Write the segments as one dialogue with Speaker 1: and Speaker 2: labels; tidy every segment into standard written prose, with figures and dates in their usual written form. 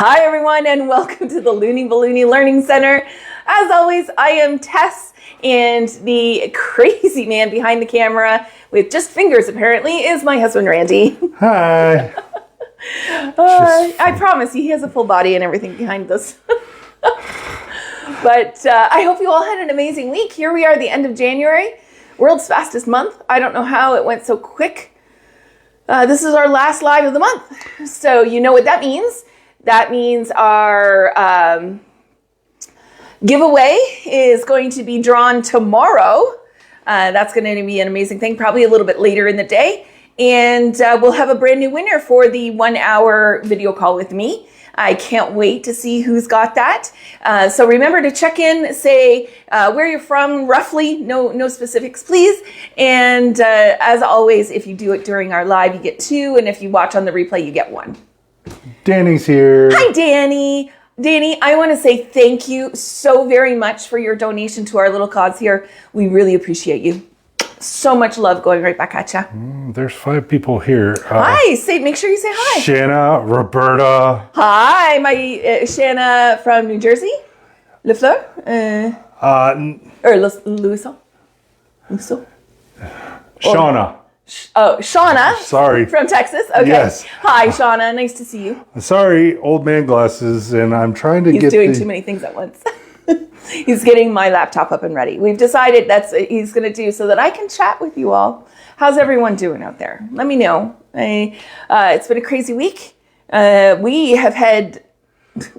Speaker 1: Hi everyone and welcome to the Looney Ballooney Learning Center. As always, I am Tess, and the crazy man behind the camera with just fingers apparently is my husband Randy.
Speaker 2: Hi.
Speaker 1: I promise he has a full body and everything behind this. But I hope you all had an amazing week. Here we are at the end of January, world's fastest month. I don't know how it went so quick. This is our last live of the month. So you know what that means. That means our giveaway is going to be drawn tomorrow. That's going to be an amazing thing, probably a little bit later in the day. And we'll have a brand new winner for the 1 hour video call with me. I can't wait to see who's got that. So remember to check in, say where you're from, roughly, no specifics, please. And as always, if you do it during our live, you get 2. And if you watch on the replay, you get 1.
Speaker 2: Danny's here.
Speaker 1: Hi, Danny. Danny, I want to say thank you so very much for your donation to our little cause here. We really appreciate you. So much love going right back at you.
Speaker 2: There's 5 people here.
Speaker 1: Hi. Make sure you say hi.
Speaker 2: Shanna, Roberta.
Speaker 1: Hi, my Shanna from New Jersey. Le Fleur? Or Louisville?
Speaker 2: Shauna.
Speaker 1: Oh, Shauna.
Speaker 2: Sorry.
Speaker 1: From Texas. Okay.
Speaker 2: Yes.
Speaker 1: Hi, Shauna. Nice to see you.
Speaker 2: Sorry, old man glasses, and I'm trying to
Speaker 1: He's doing too many things at once. He's getting my laptop up and ready. We've decided that's what he's going to do so that I can chat with you all. How's everyone doing out there? Let me know. It's been a crazy week. We have had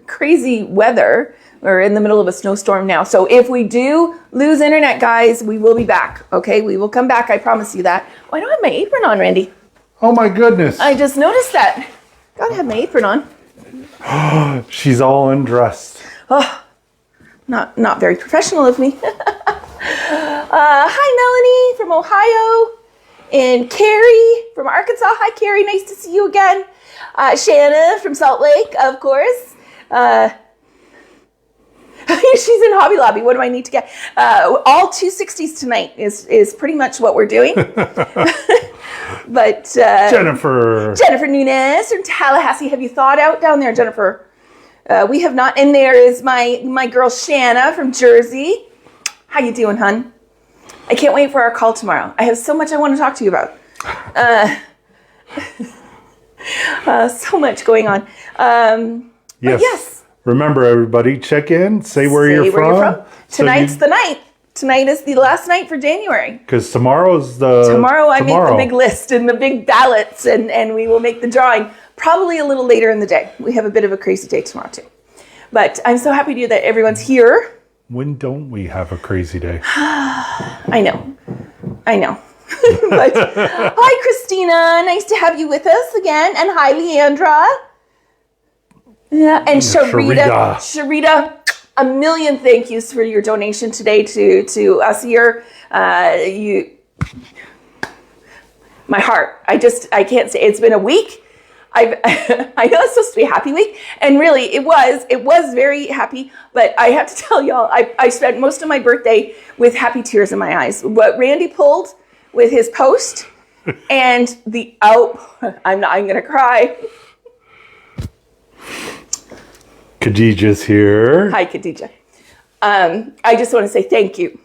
Speaker 1: crazy weather. We're in the middle of a snowstorm now. So if we do lose internet, guys, we will be back. Okay, we will come back. I promise you that. Oh, I don't have my apron on, Randy.
Speaker 2: Oh my goodness.
Speaker 1: I just noticed that. Gotta have my apron on.
Speaker 2: She's all undressed.
Speaker 1: Oh, not very professional of me. Hi, Melanie from Ohio. And Carrie from Arkansas. Hi, Carrie. Nice to see you again. Shanna from Salt Lake, of course. She's in Hobby Lobby. What do I need to get? All 260s tonight is pretty much what we're doing. But
Speaker 2: Jennifer
Speaker 1: Nunes from Tallahassee. Have you thawed out down there, Jennifer? We have not. And there is my girl Shanna from Jersey. How you doing, hun? I can't wait for our call tomorrow. I have so much I want to talk to you about. So much going on. Yes.
Speaker 2: Remember, everybody, check in. Say where you're from.
Speaker 1: Tonight's the night. Tonight is the last night for January.
Speaker 2: Because tomorrow's the...
Speaker 1: Tomorrow I make the big list and the big ballots, and we will make the drawing probably a little later in the day. We have a bit of a crazy day tomorrow, too. But I'm so happy to that everyone's here.
Speaker 2: When don't we have a crazy day?
Speaker 1: I know. But, hi, Christina. Nice to have you with us again. And hi, Leandra. Yeah, and Sharita, a million thank yous for your donation today to us here. My heart. I can't say it's been a week. I know it's supposed to be a happy week, and really it was very happy. But I have to tell y'all, I spent most of my birthday with happy tears in my eyes. What Randy pulled with his post, and I'm gonna cry.
Speaker 2: Khadijah's here.
Speaker 1: Hi, Khadijah. I just want to say thank you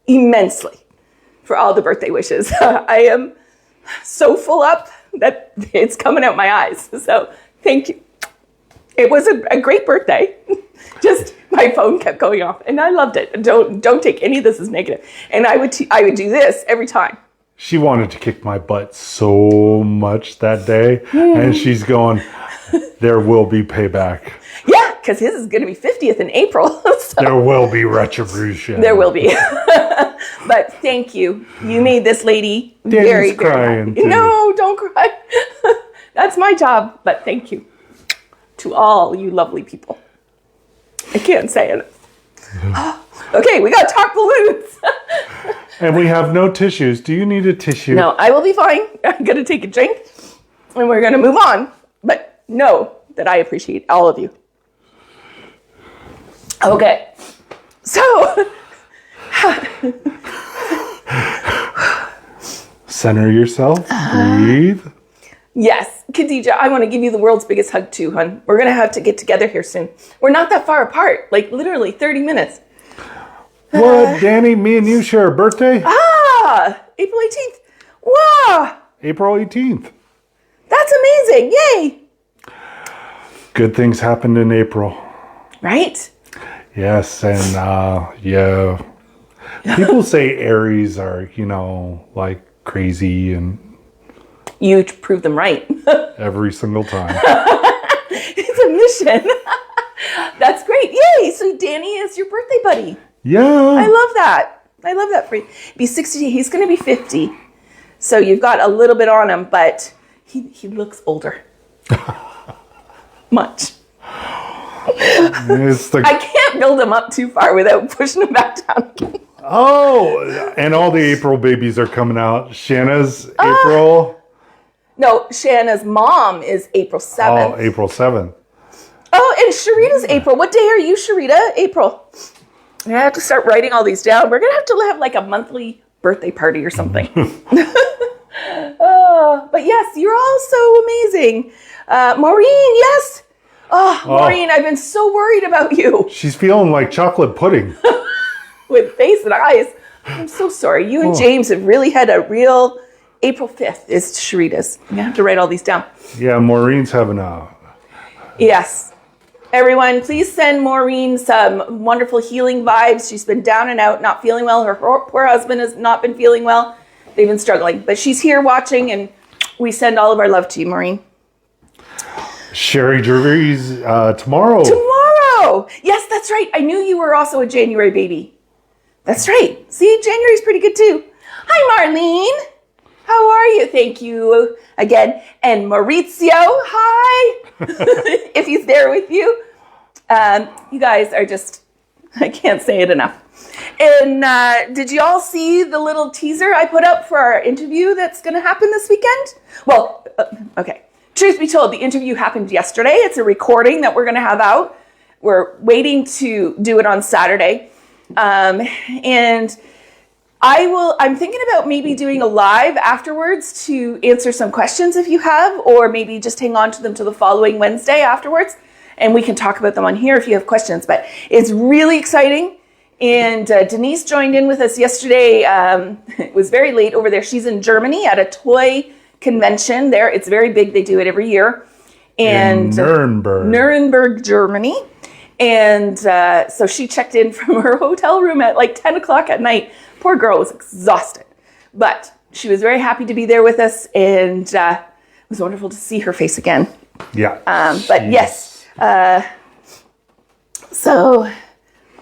Speaker 1: immensely for all the birthday wishes. I am so full up that it's coming out my eyes. So thank you. It was a great birthday. Just my phone kept going off, and I loved it. Don't take any of this as negative. And I would do this every time.
Speaker 2: She wanted to kick my butt so much that day, and she's going, there will be payback.
Speaker 1: Yeah, because his is going to be 50th in April. So.
Speaker 2: There will be retribution.
Speaker 1: There will be. But thank you. You made this lady
Speaker 2: Danny's
Speaker 1: very, very
Speaker 2: crying
Speaker 1: happy.
Speaker 2: too.
Speaker 1: No, don't cry. That's my job. But thank you to all you lovely people. I can't say it. Okay, we got to talk balloons.
Speaker 2: And we have no tissues. Do you need a tissue?
Speaker 1: No, I will be fine. I'm going to take a drink, and we're going to move on. But know that I appreciate all of you. Okay, so
Speaker 2: center yourself, breathe.
Speaker 1: Yes, Khadija, I want to give you the world's biggest hug too, hon. We're going to have to get together here soon. We're not that far apart, like literally 30 minutes.
Speaker 2: What, Danny? Me and you share a birthday?
Speaker 1: April 18th. Wow.
Speaker 2: April 18th.
Speaker 1: That's amazing. Yay.
Speaker 2: Good things happened in April.
Speaker 1: Right?
Speaker 2: Yes, and yeah. People say Aries are, like crazy and...
Speaker 1: You prove them right.
Speaker 2: Every single time.
Speaker 1: It's a mission. That's great. Yay. So Danny is your birthday buddy.
Speaker 2: Yeah.
Speaker 1: I love that. I love that for you. Be 60. He's going to be 50. So you've got a little bit on him, but he looks older. Much. I can't build him up too far without pushing him back down.
Speaker 2: Oh, and all the April babies are coming out. Shanna's April.
Speaker 1: No, Shanna's mom is April 7th.
Speaker 2: Oh, April 7th.
Speaker 1: Oh, and Sharita's April. What day are you, Sharita? April. I have to start writing all these down. We're going to have like a monthly birthday party or something. But yes, you're all so amazing. Maureen, yes. Oh, Maureen, I've been so worried about you.
Speaker 2: She's feeling like chocolate pudding.
Speaker 1: With face and eyes. I'm so sorry. You and James have really had a real... April 5th is Sharita's. I'm going to have to write all these down.
Speaker 2: Yeah, Maureen's having a...
Speaker 1: Yes. Everyone, please send Maureen some wonderful healing vibes. She's been down and out, not feeling well. Her poor husband has not been feeling well. They've been struggling. But she's here watching, and we send all of our love to you, Maureen.
Speaker 2: Sherry Gervais tomorrow.
Speaker 1: Tomorrow! Yes, that's right. I knew you were also a January baby. That's right. See, January's pretty good too. Hi, Marlene. How are you? Thank you again. And Maurizio, hi. If he's there with you. You guys are just, I can't say it enough. And did you all see the little teaser I put up for our interview that's going to happen this weekend? Well, okay. Truth be told, the interview happened yesterday. It's a recording that we're going to have out. We're waiting to do it on Saturday. And I'm thinking about maybe doing a live afterwards to answer some questions if you have, or maybe just hang on to them to the following Wednesday afterwards, and we can talk about them on here if you have questions. But it's really exciting, and Denise joined in with us yesterday. It was very late over there. She's in Germany at a toy convention there. It's very big. They do it every year. And
Speaker 2: in Nuremberg.
Speaker 1: Nuremberg, Germany. And so she checked in from her hotel room at like 10 o'clock at night. Poor girl was exhausted, but she was very happy to be there with us, and it was wonderful to see her face again.
Speaker 2: Yeah.
Speaker 1: But yes. So,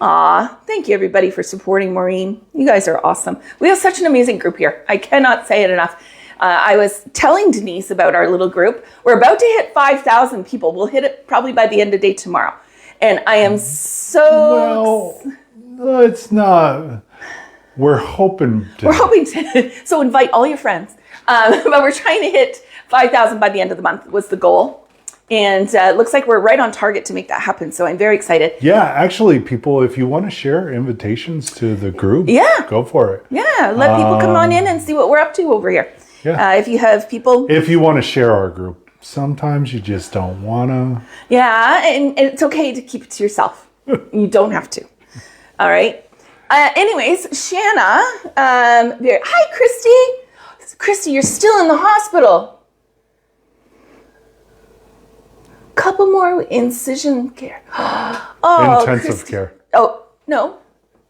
Speaker 1: thank you everybody for supporting Maureen. You guys are awesome. We have such an amazing group here. I cannot say it enough. I was telling Denise about our little group. We're about to hit 5,000 people. We'll hit it probably by the end of the day tomorrow. And I am so...
Speaker 2: Well, no, it's not... We're hoping to.
Speaker 1: So invite all your friends. But we're trying to hit 5,000 by the end of the month was the goal. And it looks like we're right on target to make that happen. So I'm very excited.
Speaker 2: Yeah, actually, people, if you want to share invitations to the group, go for it.
Speaker 1: Yeah, let people come on in and see what we're up to over here.
Speaker 2: Yeah.
Speaker 1: If you have people...
Speaker 2: If you want to share our group. Sometimes you just don't want to.
Speaker 1: Yeah, and it's okay to keep it to yourself. You don't have to. All right. Anyways, Shanna, hi, Christy. Christy, you're still in the hospital. Couple more incision care.
Speaker 2: Intensive care.
Speaker 1: Oh, no.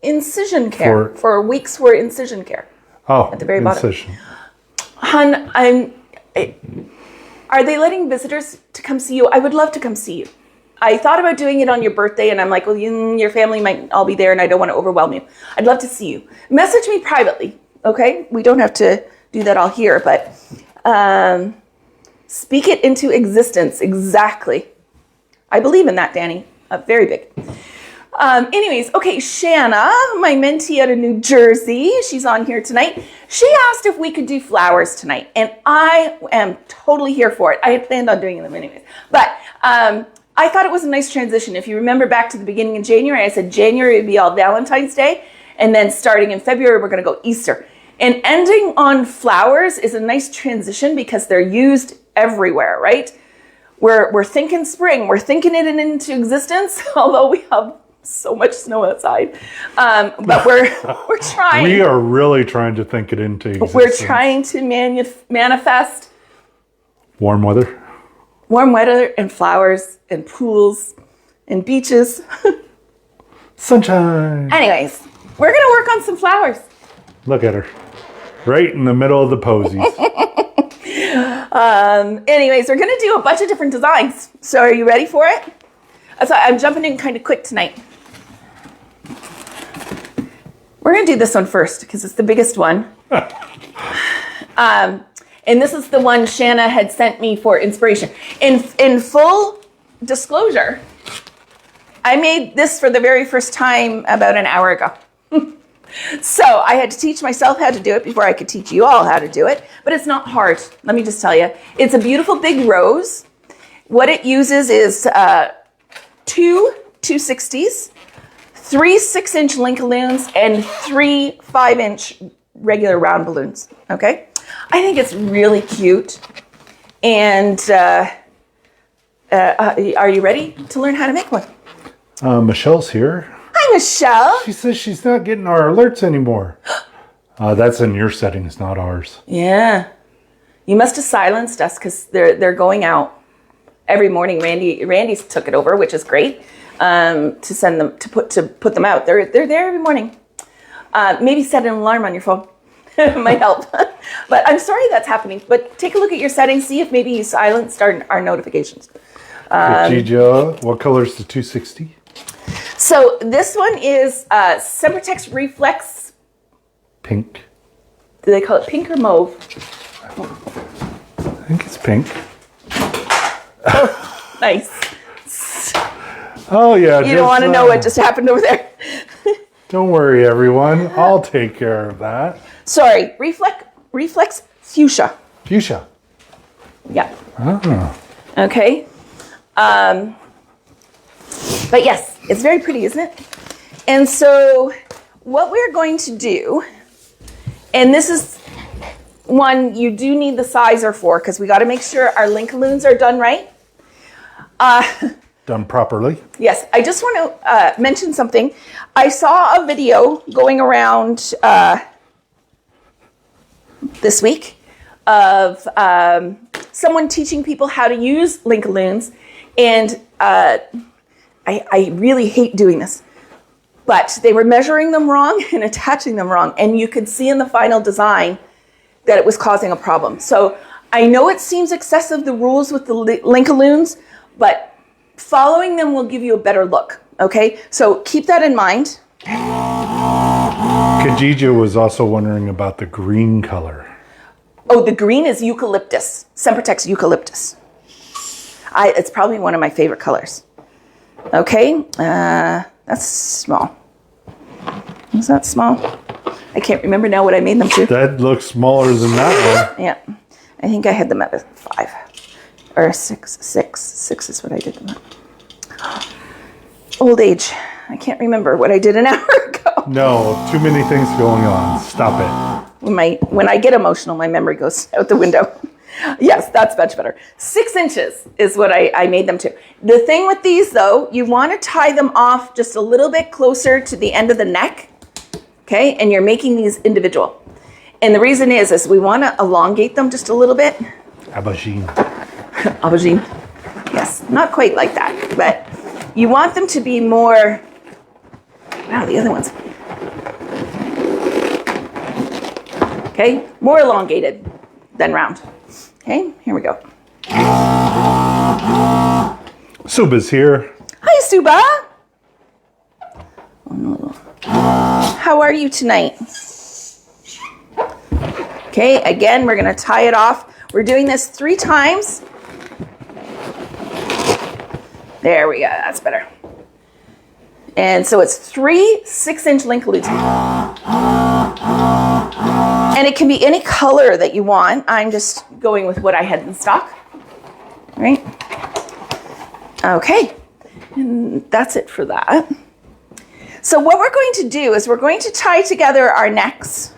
Speaker 1: Incision care. For weeks for incision care.
Speaker 2: Oh,
Speaker 1: at the very bottom.
Speaker 2: Incision.
Speaker 1: Hun, are they letting visitors to come see you? I would love to come see you. I thought about doing it on your birthday, and I'm like, well, your family might all be there, and I don't want to overwhelm you. I'd love to see you. Message me privately, okay? We don't have to do that all here, but speak it into existence. Exactly. I believe in that, Danny. Very big. Anyways, okay, Shanna, my mentee out of New Jersey, she's on here tonight. She asked if we could do flowers tonight, and I am totally here for it. I had planned on doing them anyways, but I thought it was a nice transition. If you remember back to the beginning of January, I said January would be all Valentine's Day, and then starting in February, we're going to go Easter. And ending on flowers is a nice transition because they're used everywhere, right? We're thinking spring, we're thinking it into existence, although we have so much snow outside. But we're trying.
Speaker 2: We are really trying to think it into existence.
Speaker 1: We're trying to manifest
Speaker 2: warm weather.
Speaker 1: Warm weather and flowers and pools and beaches.
Speaker 2: Sunshine.
Speaker 1: Anyways, we're going to work on some flowers.
Speaker 2: Look at her. Right in the middle of the posies.
Speaker 1: Anyways, we're going to do a bunch of different designs. So are you ready for it? So I'm jumping in kind of quick tonight. We're going to do this one first because it's the biggest one. And this is the one Shanna had sent me for inspiration. In full disclosure, I made this for the very first time about an hour ago. So I had to teach myself how to do it before I could teach you all how to do it. But it's not hard. Let me just tell you. It's a beautiful big rose. What it uses is two 260s, 3 6-inch Lincolns, and 3 5-inch regular round balloons. Okay? I think it's really cute. And are you ready to learn how to make one?
Speaker 2: Michelle's here.
Speaker 1: Hi, Michelle.
Speaker 2: She says she's not getting our alerts anymore. That's in your settings, not ours.
Speaker 1: Yeah. You must have silenced us because they're going out every morning. Randy's took it over, which is great. To send them to put them out. They're there every morning. Maybe set an alarm on your phone. It might help. But I'm sorry that's happening. But take a look at your settings. See if maybe you silenced our notifications.
Speaker 2: Khadija, what color is the 260?
Speaker 1: So this one is Sempertex Reflex.
Speaker 2: Pink.
Speaker 1: Do they call it pink or mauve?
Speaker 2: I think it's pink.
Speaker 1: Oh, nice.
Speaker 2: Oh, yeah.
Speaker 1: You don't want to know what just happened over there.
Speaker 2: Don't worry, everyone. I'll take care of that.
Speaker 1: Sorry, Reflex Fuchsia.
Speaker 2: Fuchsia.
Speaker 1: Yeah.
Speaker 2: Ah.
Speaker 1: Okay. But yes, it's very pretty, isn't it? And so what we're going to do, and this is one you do need the sizer for because we got to make sure our Lincolns are done right.
Speaker 2: Done properly.
Speaker 1: Yes, I just want to mention something. I saw a video going around this week of someone teaching people how to use Lincolns, and I really hate doing this, but they were measuring them wrong and attaching them wrong, and you could see in the final design that it was causing a problem. So I know it seems excessive, the rules with the Lincolns, but following them will give you a better look, okay? So keep that in mind.
Speaker 2: Khadija was also wondering about the green color.
Speaker 1: Oh, the green is eucalyptus, Sempertex eucalyptus. It's probably one of my favorite colors. Okay, that's small. Is that small? I can't remember now what I made them to.
Speaker 2: That looks smaller than that one.
Speaker 1: Yeah, I think I had them at a 5 or 6. 6 is what I did them at. Old age. I can't remember what I did an hour ago.
Speaker 2: No, too many things going on. Stop it.
Speaker 1: When I get emotional, my memory goes out the window. Yes, that's much better. 6 inches is what I made them to. The thing with these, though, you want to tie them off just a little bit closer to the end of the neck, okay? And you're making these individual. And the reason is we want to elongate them just a little bit.
Speaker 2: Aubergine.
Speaker 1: Aubergine. Yes, not quite like that, but you want them to be more, wow, the other ones. Okay, more elongated than round. Okay, here we go.
Speaker 2: Suba's here.
Speaker 1: Hi, Suba. How are you tonight? Okay, again, we're going to tie it off. We're doing this 3 times. There we go. That's better. And so it's 3 6-inch Lincolns. And it can be any color that you want. I'm just going with what I had in stock. Right? Okay. And that's it for that. So what we're going to do is we're going to tie together our necks.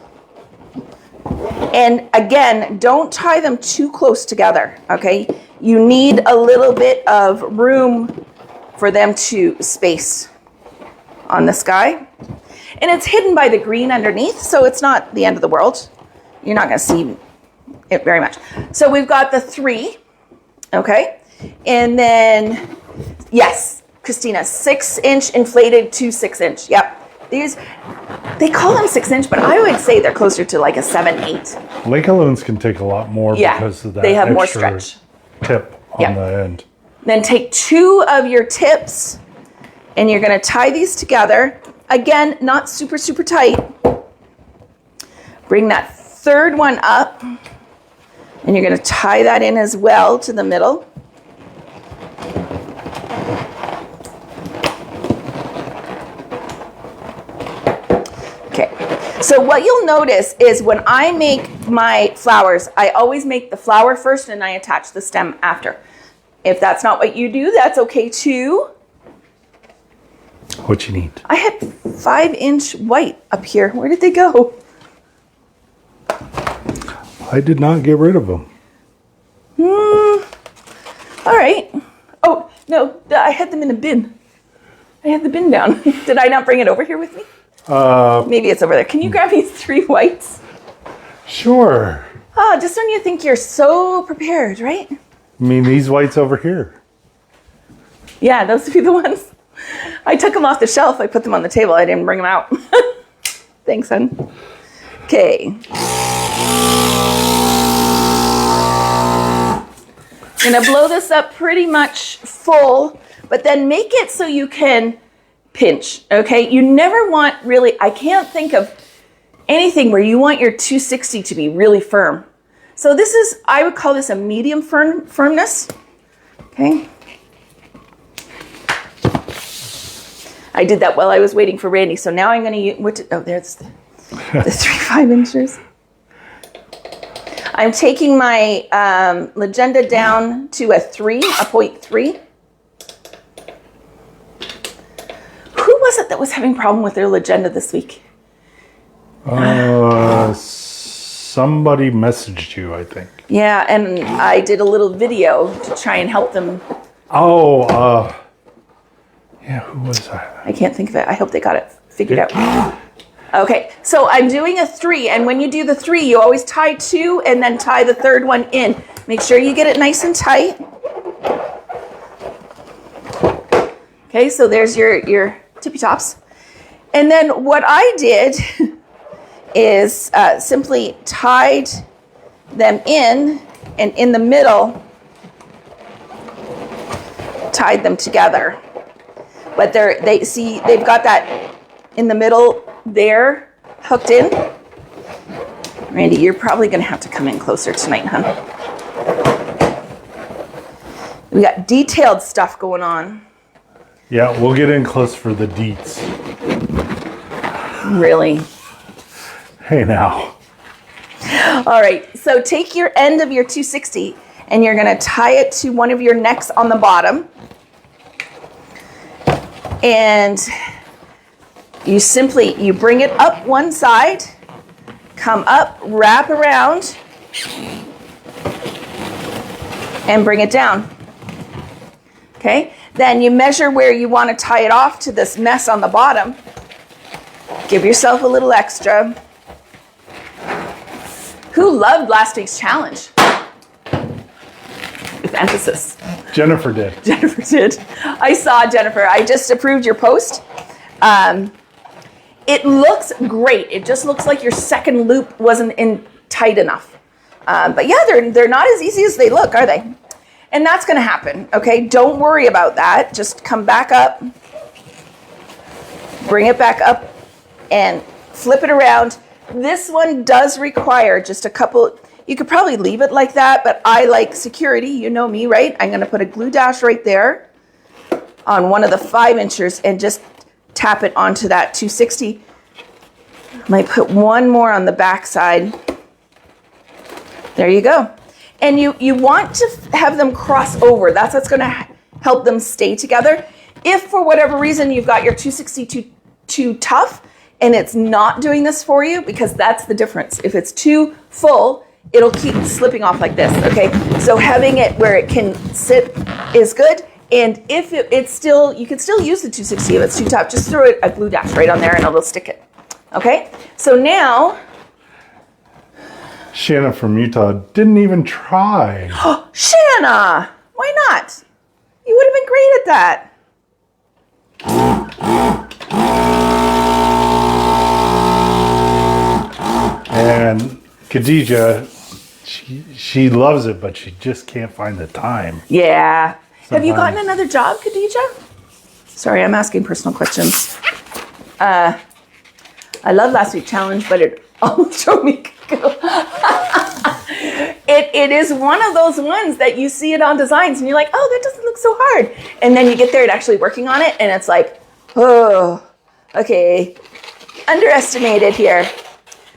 Speaker 1: And again, don't tie them too close together, okay? You need a little bit of room for them to space on the sky. And it's hidden by the green underneath, so it's not the end of the world. You're not gonna see it very much. So we've got the 3, okay? And then, yes, Christina, 6-inch inflated to 6-inch, yep. These, they call them 6-inch, but I would say they're closer to like a 7-8.
Speaker 2: Lake balloons can take a lot more because of that.
Speaker 1: They have more
Speaker 2: extra
Speaker 1: stretch.
Speaker 2: Tip on the end.
Speaker 1: Then take 2 of your tips and you're gonna tie these together. Again, not super, super tight. Bring that 3rd one up and you're gonna tie that in as well to the middle. Okay, so what you'll notice is when I make my flowers, I always make the flower first and I attach the stem after. If that's not what you do, that's okay too.
Speaker 2: What you need?
Speaker 1: I had 5-inch white up here. Where did they go?
Speaker 2: I did not get rid of them.
Speaker 1: All right. Oh, no, I had them in a bin. I had the bin down. Did I not bring it over here with me? Maybe it's over there. Can you grab me 3 whites?
Speaker 2: Sure.
Speaker 1: Oh, just when you think you're so prepared, right?
Speaker 2: I mean, these whites over here.
Speaker 1: Yeah, those would be the ones. I took them off the shelf. I put them on the table. I didn't bring them out. Thanks, hon. Okay. I'm gonna blow this up pretty much full, but then make it so you can pinch, okay? You never want really, I can't think of anything where you want your 260 to be really firm. So this is, I would call this a medium firmness, okay? I did that while I was waiting for Randy, so now I'm gonna use, there's the 3 5-inchers. I'm taking my legenda down to a 0.3. Who was it that was having a problem with their legenda this week?
Speaker 2: Somebody messaged you, I think.
Speaker 1: Yeah, and I did a little video to try and help them.
Speaker 2: Yeah, who was that?
Speaker 1: I can't think of it. I hope they got it figured out. Okay, so I'm doing a 3, and when you do the 3, you always tie 2 and then tie the 3rd one in. Make sure you get it nice and tight. Okay, so there's your tippy tops. And then what I did is simply tied them in, and in the middle, tied them together. But they've got that in the middle there, hooked in. Randy, you're probably gonna have to come in closer tonight, hon. We got detailed stuff going on.
Speaker 2: Yeah, we'll get in close for the deets.
Speaker 1: Really?
Speaker 2: Hey now.
Speaker 1: All right, so take your end of your 260 and you're gonna tie it to one of your necks on the bottom. And you bring it up one side, come up, wrap around, and bring it down. Okay? Then you measure where you want to tie it off to this mess on the bottom. Give yourself a little extra. Who loved last week's challenge? With emphasis.
Speaker 2: Jennifer did.
Speaker 1: Jennifer did. I saw Jennifer. I just approved your post. It looks great. It just looks like your second loop wasn't in tight enough. But yeah, they're not as easy as they look, are they? And that's going to happen, okay? Don't worry about that. Just come back up, bring it back up, and flip it around. This one does require just a couple. You could probably leave it like that, but I like security. You know me, right? I'm going to put a glue dash right there on one of the 5-inchers and just tap it onto that 260. I might put one more on the back side. There you go. And you want to have them cross over. That's what's going to help them stay together. If for whatever reason you've got your 260 too tough and it's not doing this for you, because that's the difference. If it's too full, it'll keep slipping off like this, okay? So having it where it can sit is good. And if it's still, you can still use the 260 if it's too tough. Just throw a glue dash right on there and it'll stick it, okay? So now...
Speaker 2: Shanna from Utah didn't even try.
Speaker 1: Shanna, why not? You would have been great at that.
Speaker 2: And Khadija, she loves it, but she just can't find the time.
Speaker 1: Yeah.
Speaker 2: Sometimes.
Speaker 1: Have you gotten another job, Khadija? Sorry, I'm asking personal questions. I love last week's challenge, but it almost drove me cuckoo. It is one of those ones that you see it on designs and you're like, oh, that doesn't look so hard. And then you get there and actually working on it and it's like, oh, okay, underestimated here.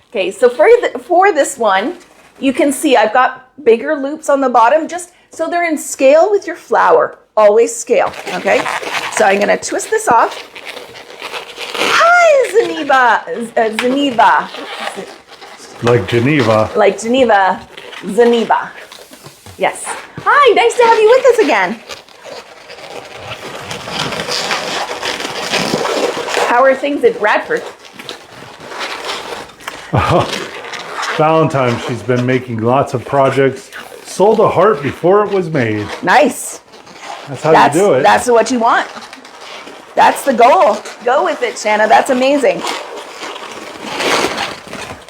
Speaker 1: Okay, so for this one, you can see I've got bigger loops on the bottom, just so they're in scale with your flower. Always scale, okay? So I'm gonna twist this off. Hi, Zeniva.
Speaker 2: Like Geneva.
Speaker 1: Like Geneva, Zeniva. Yes. Hi, nice to have you with us again. How are things at Bradford?
Speaker 2: Valentine, she's been making lots of projects. Sold a heart before it was made.
Speaker 1: Nice.
Speaker 2: That's how you do it.
Speaker 1: That's what you want. That's the goal. Go with it, Shanna. That's amazing.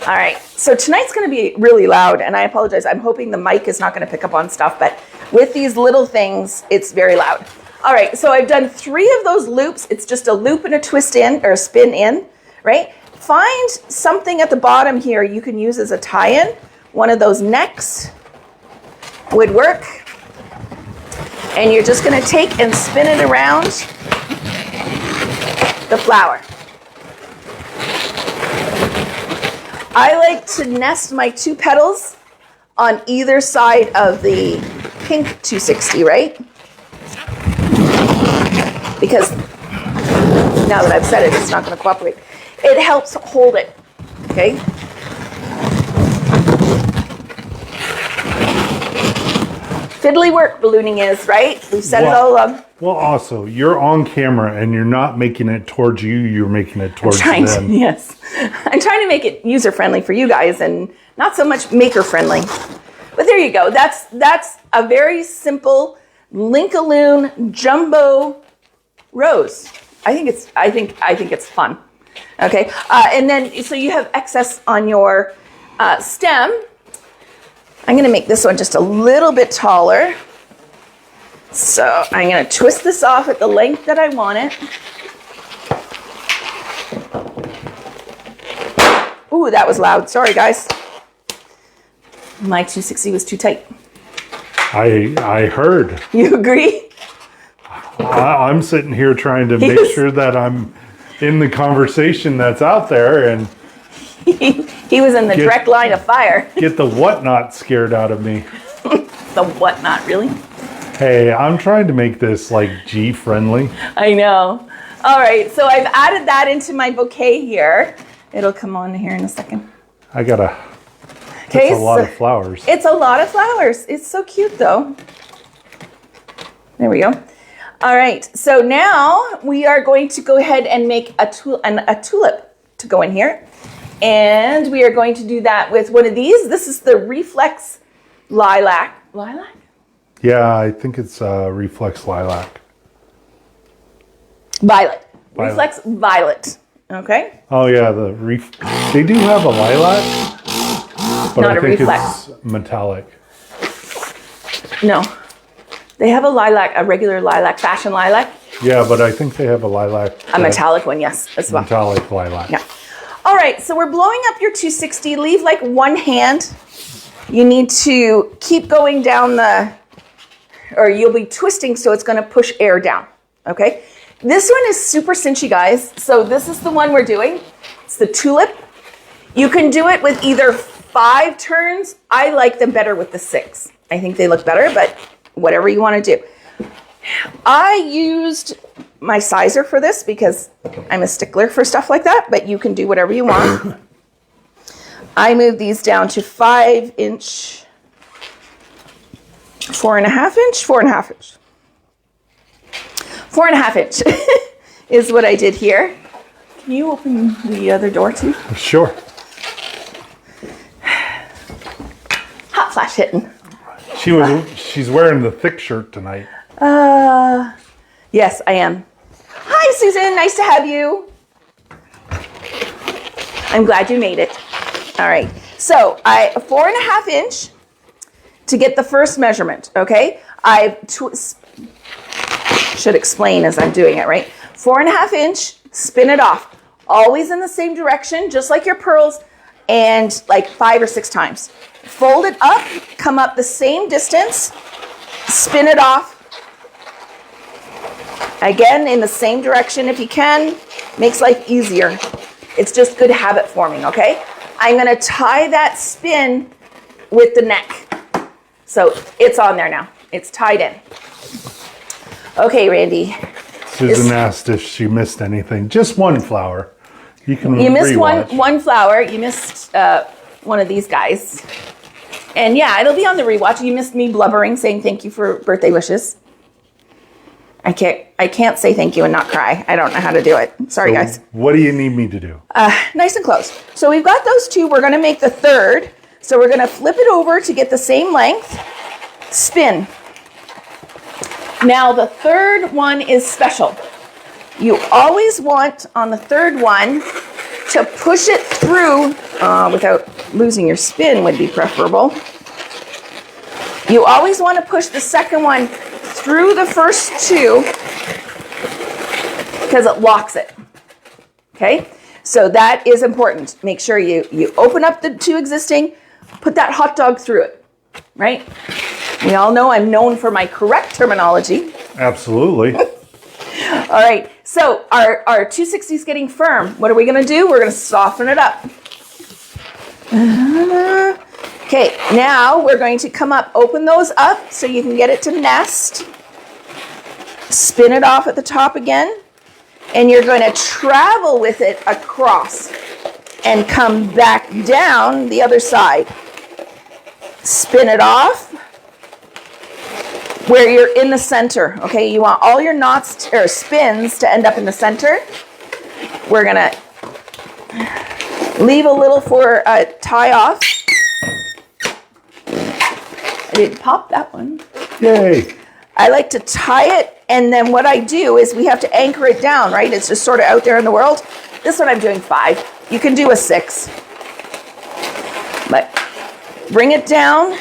Speaker 1: All right. So tonight's going to be really loud, and I apologize. I'm hoping the mic is not going to pick up on stuff, but with these little things, it's very loud. All right. So I've done 3 of those loops. It's just a loop and a twist in, or a spin in, right? Find something at the bottom here you can use as a tie-in. One of those necks would work. And you're just going to take and spin it around the flower. I like to nest my 2 petals on either side of the pink 260, right? Because now that I've said it, it's not going to cooperate. It helps hold it, okay? Fiddly work ballooning is, right? We've said it all along.
Speaker 2: Well, also, you're on camera and you're not making it towards you, you're making it towards them.
Speaker 1: Yes. I'm trying to make it user-friendly for you guys and not so much maker-friendly. But there you go. That's a very simple Linkaloon jumbo rose. I think it's fun. Okay. And then, so you have excess on your stem. I'm going to make this one just a little bit taller. So I'm going to twist this off at the length that I want it. Ooh, that was loud. Sorry, guys. My 260 was too tight.
Speaker 2: I heard.
Speaker 1: You agree?
Speaker 2: I'm sitting here trying to make sure that I'm in the conversation that's out there and
Speaker 1: he was in the direct line of fire.
Speaker 2: Get the whatnot scared out of me.
Speaker 1: The whatnot, really?
Speaker 2: Hey, I'm trying to make this like G friendly.
Speaker 1: I know. All right, so I've added that into my bouquet here. It'll come on here in a second.
Speaker 2: That's a lot of flowers.
Speaker 1: It's a lot of flowers. It's so cute though. There we go. All right, so now we are going to go ahead and make a tulip to go in here. And we are going to do that with one of these. This is the Reflex Lilac. Lilac?
Speaker 2: Yeah, I think it's Reflex Lilac.
Speaker 1: Violet. Reflex Violet. Okay.
Speaker 2: Oh yeah, they do have a lilac, but
Speaker 1: Not
Speaker 2: I
Speaker 1: a
Speaker 2: think
Speaker 1: reflex.
Speaker 2: it's metallic.
Speaker 1: No. They have a lilac, a regular lilac, fashion lilac.
Speaker 2: Yeah, but I think they have a lilac.
Speaker 1: A metallic one, yes, as well.
Speaker 2: Metallic lilac.
Speaker 1: Yeah. All right, so we're blowing up your 260. Leave like one hand. You need to keep going down or you'll be twisting so it's going to push air down, okay? This one is super cinchy, guys. So this is the one we're doing. It's the tulip. You can do it with either 5 turns. I like them better with the 6. I think they look better, but whatever you want to do. I used my sizer for this because I'm a stickler for stuff like that, but you can do whatever you want. I moved these down to 5 inch, 4.5 inch, 4.5 inch. 4.5 inch is what I did here. Can you open the other door too?
Speaker 2: Sure.
Speaker 1: Hot flash hitting.
Speaker 2: She's wearing the thick shirt tonight.
Speaker 1: Yes, I am. Hi, Susan. Nice to have you. I'm glad you made it. All right. So I 4.5 inch to get the first measurement. Okay. Should explain as I'm doing it, right? 4.5 inch, spin it off. Always in the same direction, just like your pearls, and like 5 or 6 times. Fold it up, come up the same distance, spin it off. Again, in the same direction if you can. Makes life easier. It's just good habit forming, okay? I'm going to tie that spin with the neck. So it's on there now. It's tied in. Okay, Randy.
Speaker 2: Susan asked if she missed anything. Just one flower. You
Speaker 1: missed
Speaker 2: rewatch.
Speaker 1: one flower. You missed one of these guys. And yeah, it'll be on the rewatch. You missed me blubbering, saying thank you for birthday wishes. I can't say thank you and not cry. I don't know how to do it. Sorry, guys.
Speaker 2: What do you need me to do?
Speaker 1: Nice and close. So we've got those two. We're going to make the third. So we're going to flip it over to get the same length. Spin. Now the third one is special. You always want on the third one to push it through without losing your spin would be preferable. You always want to push the second one through the first two because it locks it. Okay, so that is important. Make sure you open up the two existing, put that hot dog through it, right? We all know I'm known for my correct terminology.
Speaker 2: Absolutely.
Speaker 1: All right, so our 260 is getting firm. What are we going to do? We're going to soften it up. Okay, now we're going to come up, open those up so you can get it to nest. Spin it off at the top again. And you're going to travel with it across and come back down the other side. Spin it off where you're in the center. Okay, you want all your knots or spins to end up in the center. We're going to leave a little for a tie off. I didn't pop that one.
Speaker 2: Yay.
Speaker 1: I like to tie it, and then what I do is we have to anchor it down, right? It's just sort of out there in the world. This one I'm doing 5. You can do a 6. But bring it down.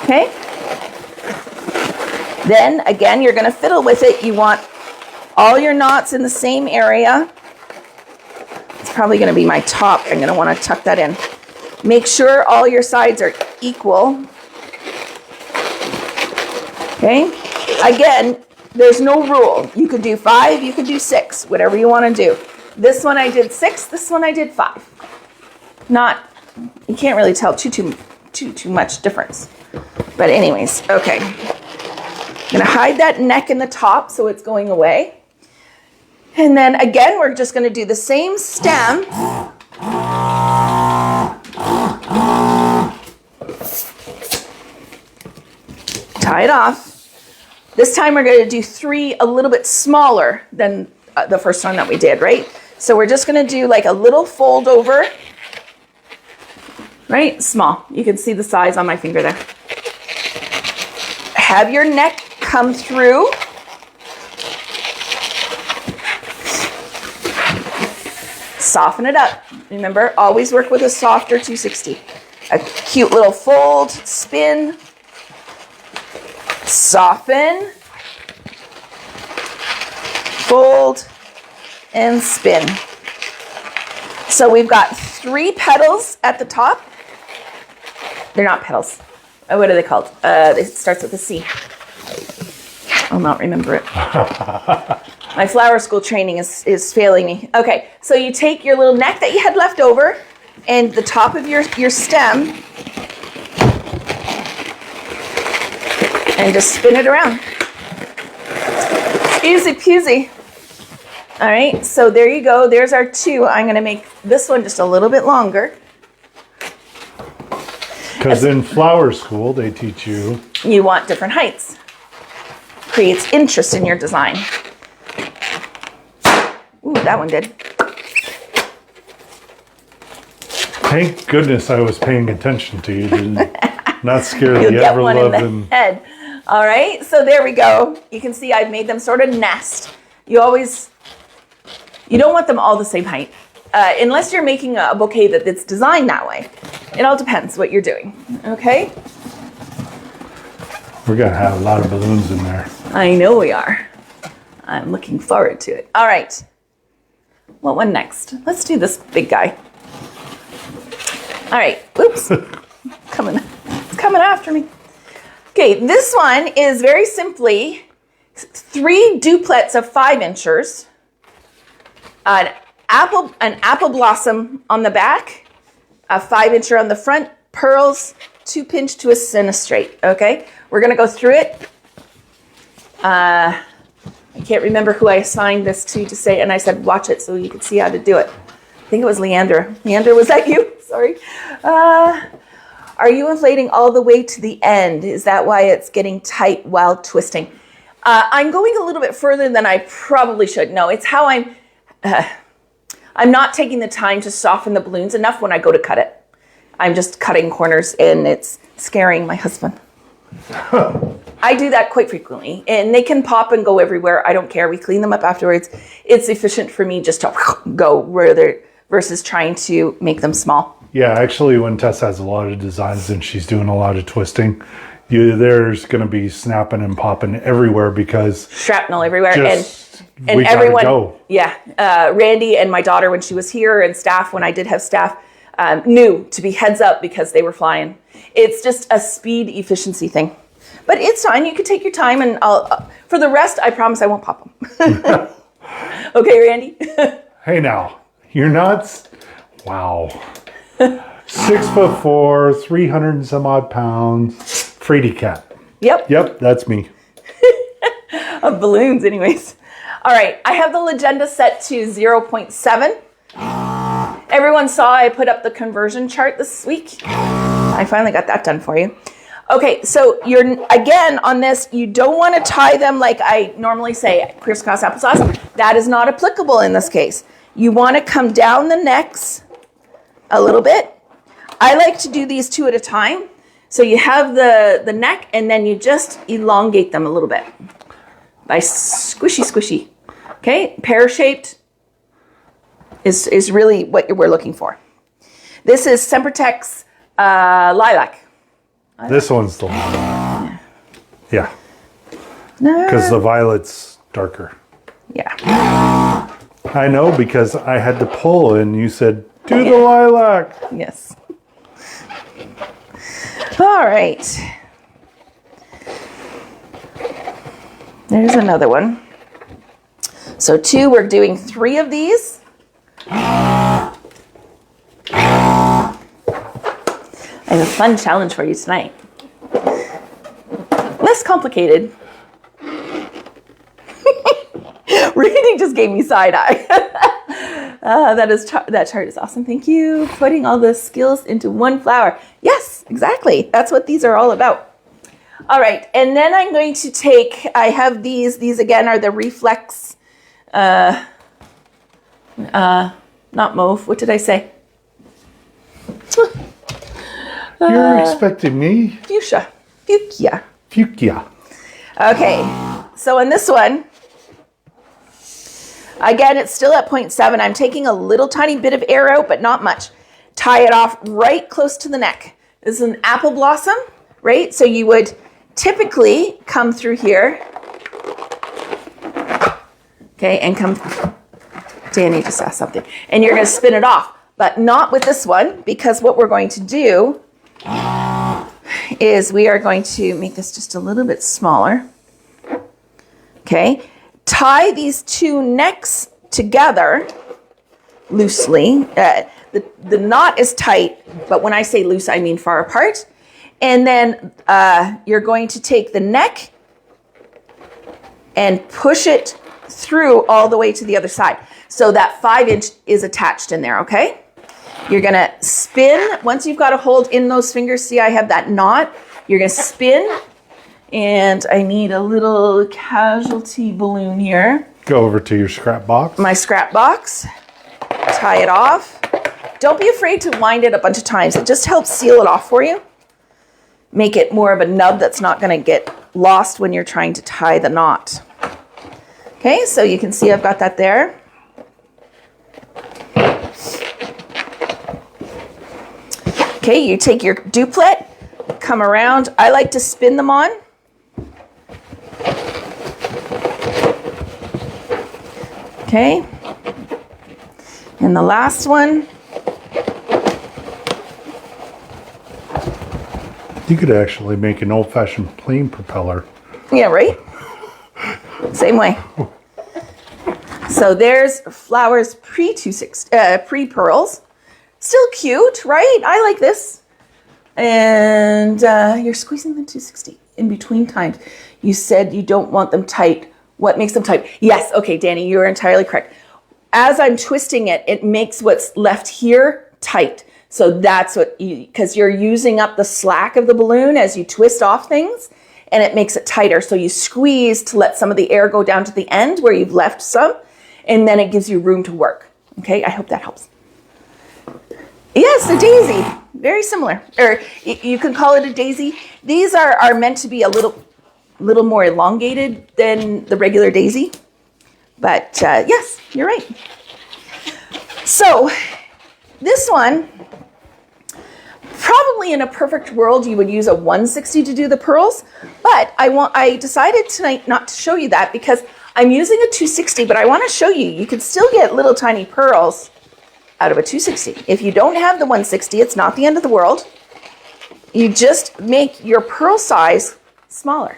Speaker 1: Okay. Then, again, you're going to fiddle with it. You want all your knots in the same area. It's probably going to be my top. I'm going to want to tuck that in. Make sure all your sides are equal. Okay. Again, there's no rule. You could do 5, you could do 6, whatever you want to do. This one I did 6, this one I did 5. You can't really tell too much difference. But anyways, okay. I'm going to hide that neck in the top so it's going away. And then again, we're just going to do the same stem. Tie it off. This time we're going to do 3 a little bit smaller than the first one that we did, right? So we're just going to do like a little fold over, right? Small. You can see the size on my finger there. Have your neck come through. Soften it up. Remember, always work with a softer 260. A cute little fold, spin, soften, fold, and spin. So we've got 3 petals at the top. They're not petals. What are they called? It starts with a C. I'll not remember it. My flower school training is failing me. Okay, so you take your little neck that you had left over and the top of your stem, And just spin it around. Easy peasy. All right, so there you go. There's our 2. I'm gonna make this one just a little bit longer.
Speaker 2: Because in flower school, they teach you.
Speaker 1: You want different heights. Creates interest in your design. Ooh, that one did.
Speaker 2: Thank goodness I was paying attention to you. Not scare the
Speaker 1: You'll get one in the
Speaker 2: ever-loving.
Speaker 1: head. All right, so there we go. You can see I've made them sort of nest. You don't want them all the same height. Unless you're making a bouquet that's designed that way. It all depends what you're doing, okay?
Speaker 2: We're going to have a lot of balloons in there.
Speaker 1: I know we are. I'm looking forward to it. All right. What one next? Let's do this big guy. All right. Oops. It's coming after me. Okay, this one is very simply 3 duplets of 5 inchers, an apple blossom on the back, a 5 incher on the front, pearls, 2 pinch twists, and a straight. Okay, we're gonna go through it. I can't remember who I assigned this to say, and I said watch it so you could see how to do it. I think it was Leander. Leander, was that you? Sorry. Are you inflating all the way to the end? Is that why it's getting tight while twisting? I'm going a little bit further than I probably should. No, it's how I'm not taking the time to soften the balloons enough when I go to cut it. I'm just cutting corners and it's scaring my husband. I do that quite frequently and they can pop and go everywhere. I don't care. We clean them up afterwards. It's efficient for me just to go where they're versus trying to make them small.
Speaker 2: Yeah, actually, when Tess has a lot of designs and she's doing a lot of twisting, there's going to be snapping and popping everywhere because
Speaker 1: shrapnel everywhere, and
Speaker 2: we
Speaker 1: everyone.
Speaker 2: go.
Speaker 1: Yeah, Randy and my daughter when she was here, and staff when I did have staff, knew to be heads up because they were flying. It's just a speed efficiency thing, but it's fine. You can take your time, and for the rest, I promise I won't pop them. Okay, Randy.
Speaker 2: Hey, now you're not. Wow. 6'4", 300 and some odd pounds, Frady cat.
Speaker 1: Yep,
Speaker 2: that's me.
Speaker 1: Of balloons, anyways. All right, I have the legenda set to 0.7. Everyone saw I put up the conversion chart this week. I finally got that done for you. Okay, so you're again on this. You don't want to tie them like I normally say, crisscross applesauce. That is not applicable in this case. You want to come down the necks a little bit. I like to do these 2 at a time. So you have the neck and then you just elongate them a little bit by squishy. Okay, pear-shaped is really what we're looking for. This is Sempertex lilac.
Speaker 2: This one's the one. Yeah.
Speaker 1: No.
Speaker 2: Because the violet's darker.
Speaker 1: Yeah.
Speaker 2: I know because I had to pull and you said, do the lilac.
Speaker 1: Yes. All right. There's another one. So 2, we're doing 3 of these. I have a fun challenge for you tonight. Less complicated. Randy just gave me side eye. That chart is awesome. Thank you. Putting all the skills into one flower. Yes, exactly. That's what these are all about. All right, and then I'm going to take. I have these. These again are the reflex. Not mauve. What did I say?
Speaker 2: You're expecting me?
Speaker 1: Fuchsia.
Speaker 2: Fuchsia.
Speaker 1: Okay, so in this one, again, it's still at 0.7. I'm taking a little tiny bit of air out, but not much. Tie it off right close to the neck. This is an apple blossom, right? So you would typically come through here. Okay, and come. Danny just asked something. And you're going to spin it off, but not with this one, because what we're going to do is we are going to make this just a little bit smaller. Okay, tie these 2 necks together loosely. The knot is tight, but when I say loose, I mean far apart. And then you're going to take the neck and push it through all the way to the other side. So that 5-inch is attached in there, okay? You're gonna spin. Once you've got a hold in those fingers, see I have that knot. You're gonna spin, and I need a little casualty balloon here.
Speaker 2: Go over to your scrap box.
Speaker 1: My scrap box. Tie it off. Don't be afraid to wind it a bunch of times. It just helps seal it off for you. Make it more of a nub that's not gonna get lost when you're trying to tie the knot. Okay, so you can see I've got that there. Okay, you take your duplet, come around. I like to spin them on. Okay. And the last one.
Speaker 2: You could actually make an old-fashioned plane propeller.
Speaker 1: Yeah, right? Same way. So there's flowers pre-pearls. Still cute, right? I like this. And you're squeezing the 260 in between times. You said you don't want them tight. What makes them tight? Yes, okay, Danny, you're entirely correct. As I'm twisting it, it makes what's left here tight. So that's what because you're using up the slack of the balloon as you twist off things, and it makes it tighter. So you squeeze to let some of the air go down to the end where you've left some, and then it gives you room to work. Okay, I hope that helps. Yes, a daisy. Very similar. Or you can call it a daisy. These are meant to be a little more elongated than the regular daisy. But yes, you're right. So this one, probably in a perfect world, you would use a 160 to do the pearls. But I decided tonight not to show you that because I'm using a 260, but I want to show you, you can still get little tiny pearls out of a 260. If you don't have the 160, it's not the end of the world. You just make your pearl size smaller.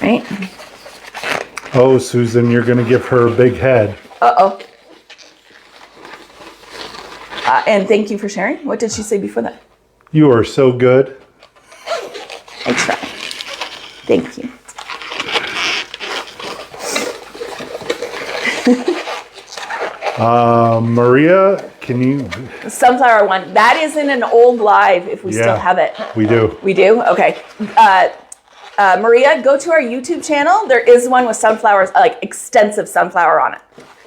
Speaker 1: Right?
Speaker 2: Oh, Susan, you're going to give her a big head.
Speaker 1: Uh-oh. And thank you for sharing. What did she say before that?
Speaker 2: You are so good.
Speaker 1: I try. Thank you.
Speaker 2: Maria, can you?
Speaker 1: The sunflower one. That is in an old live if we still have it.
Speaker 2: We do.
Speaker 1: We do? Okay. Maria, go to our YouTube channel. There is one with sunflowers, like extensive sunflower on it.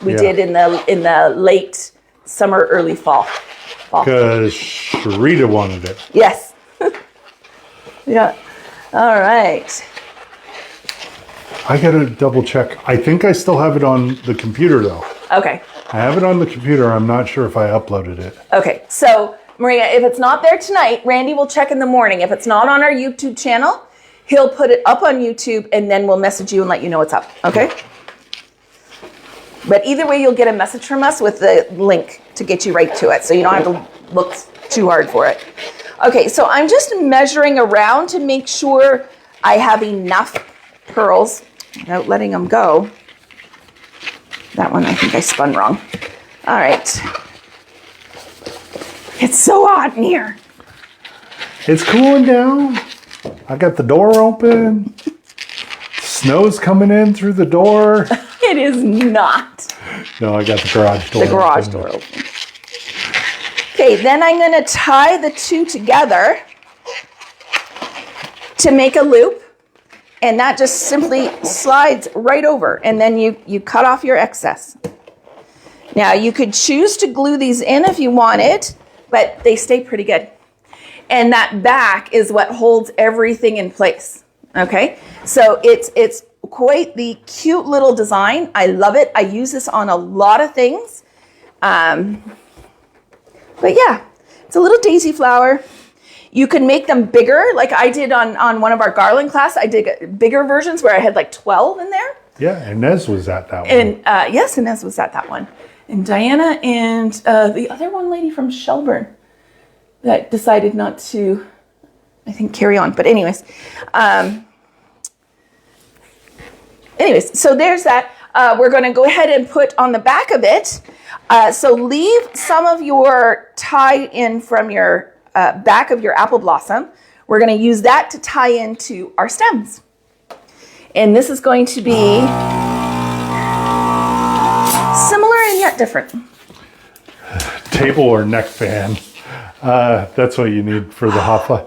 Speaker 1: We did in the late summer, early fall.
Speaker 2: Because Sharita wanted it.
Speaker 1: Yes. Yeah. All right.
Speaker 2: I gotta double check. I think I still have it on the computer though.
Speaker 1: Okay.
Speaker 2: I have it on the computer. I'm not sure if I uploaded it.
Speaker 1: Okay. So Maria, if it's not there tonight, Randy will check in the morning. If it's not on our YouTube channel, he'll put it up on YouTube and then we'll message you and let you know it's up. Okay? But either way, you'll get a message from us with the link to get you right to it. So you don't have to look too hard for it. Okay, so I'm just measuring around to make sure I have enough pearls without letting them go. That one, I think I spun wrong. All right. It's so hot in here.
Speaker 2: It's cooling down. I got the door open. Snow's coming in through the door.
Speaker 1: It is not.
Speaker 2: No, I got the garage door.
Speaker 1: The garage door open. Okay, then I'm going to tie the two together to make a loop. And that just simply slides right over. And then you cut off your excess. Now, you could choose to glue these in if you wanted, but they stay pretty good. And that back is what holds everything in place. Okay, so it's quite the cute little design. I love it. I use this on a lot of things. But yeah, it's a little daisy flower. You can make them bigger, like I did on one of our garland class. I did bigger versions where I had like 12 in there.
Speaker 2: Yeah, Inez was at that one.
Speaker 1: And yes, Inez was at that one. And Diana and the other one lady from Shelburne that decided not to, I think, carry on. But anyways, so there's that. We're going to go ahead and put on the back of it. So leave some of your tie in from your back of your apple blossom, we're going to use that to tie into our stems. And this is going to be similar and yet different.
Speaker 2: Table or neck fan. That's what you need for the hot fly.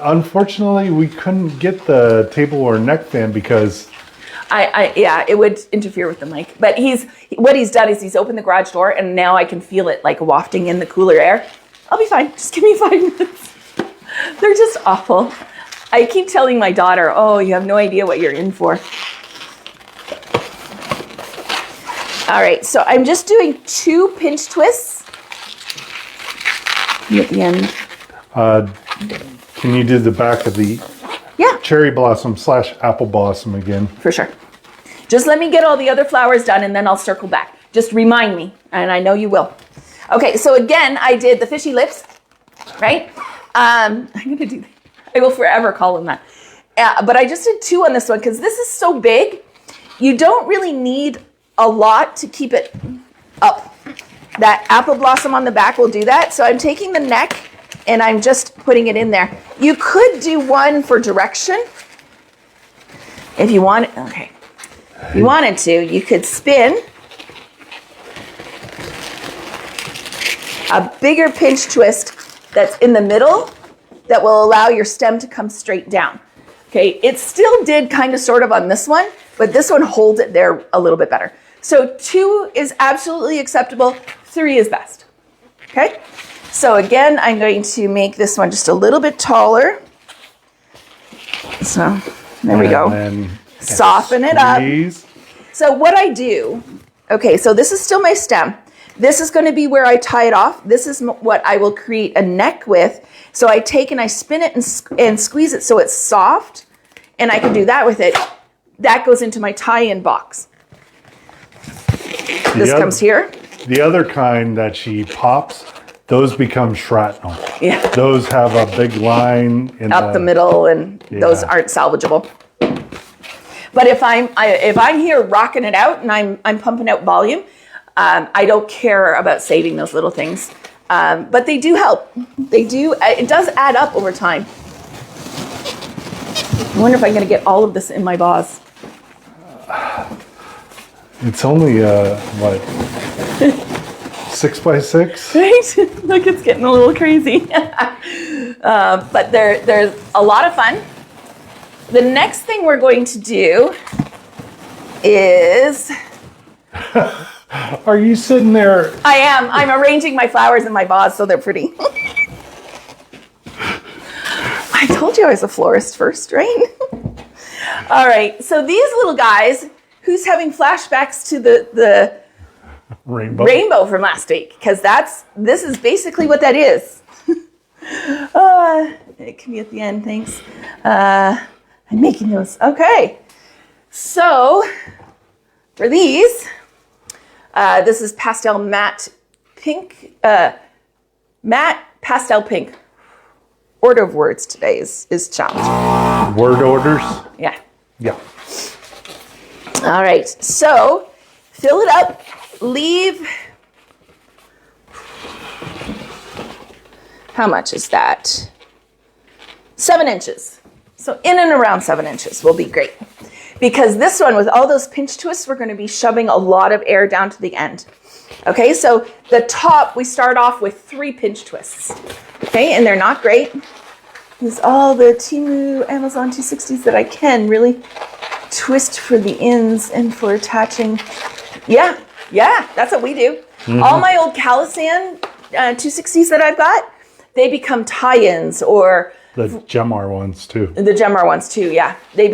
Speaker 2: Unfortunately, we couldn't get the table or neck fan because
Speaker 1: yeah, it would interfere with the mic. But what he's done is he's opened the garage door, and now I can feel it like wafting in the cooler air. I'll be fine. Just give me 5 minutes. They're just awful. I keep telling my daughter, oh, you have no idea what you're in for. All right, so I'm just doing 2 pinch twists at the end.
Speaker 2: Can you do the back of the cherry blossom / apple blossom again?
Speaker 1: For sure. Just let me get all the other flowers done, and then I'll circle back. Just remind me, and I know you will. Okay, so again, I did the fishy lips, right? I'm going to do that. I will forever call them that. But I just did 2 on this one because this is so big. You don't really need a lot to keep it up. That apple blossom on the back will do that. So I'm taking the neck and I'm just putting it in there. You could do 1 for direction if you want. Okay. If you wanted to, you could spin a bigger pinch twist that's in the middle that will allow your stem to come straight down. Okay, it still did kind of sort of on this one, but this one holds it there a little bit better. So 2 is absolutely acceptable, 3 is best. Okay, so again, I'm going to make this one just a little bit taller. So there we go. Soften it up. So what I do, okay, so this is still my stem. This is going to be where I tie it off. This is what I will create a neck with. So I take and I spin it and squeeze it so it's soft, and I can do that with it. That goes into my tie-in box. This comes here.
Speaker 2: The other kind that she pops, those become shrapnel.
Speaker 1: Yeah.
Speaker 2: Those have a big line in
Speaker 1: up the middle, and those aren't salvageable. But if I'm here rocking it out and I'm pumping out volume, I don't care about saving those little things. But they do help. They do. It does add up over time. I wonder if I'm going to get all of this in my vase.
Speaker 2: It's only, what, 6 by 6?
Speaker 1: Right? Look, it's getting a little crazy. But there's a lot of fun. The next thing we're going to do is...
Speaker 2: Are you sitting there?
Speaker 1: I am. I'm arranging my flowers in my vase so they're pretty. I told you I was a florist first, right? All right. So these little guys, who's having flashbacks to the rainbow from last week? Because this is basically what that is. It can be at the end. Thanks. I'm making those. Okay. So for these. This is pastel matte pink, matte pastel pink. Order of words today is challenging.
Speaker 2: Word orders?
Speaker 1: Yeah.
Speaker 2: Yeah.
Speaker 1: All right, so fill it up, leave, how much is that? 7 inches. So in and around 7 inches will be great. Because this one, with all those pinch twists, we're going to be shoving a lot of air down to the end. Okay, so the top, we start off with 3 pinch twists. Okay, and they're not great. Use all the Temu Amazon 260s that I can really twist for the ends and for attaching. Yeah, that's what we do. Mm-hmm. All my old Calisan 260s that I've got, they become tie-ins or...
Speaker 2: The Gemar ones too.
Speaker 1: The Gemar ones too, yeah. They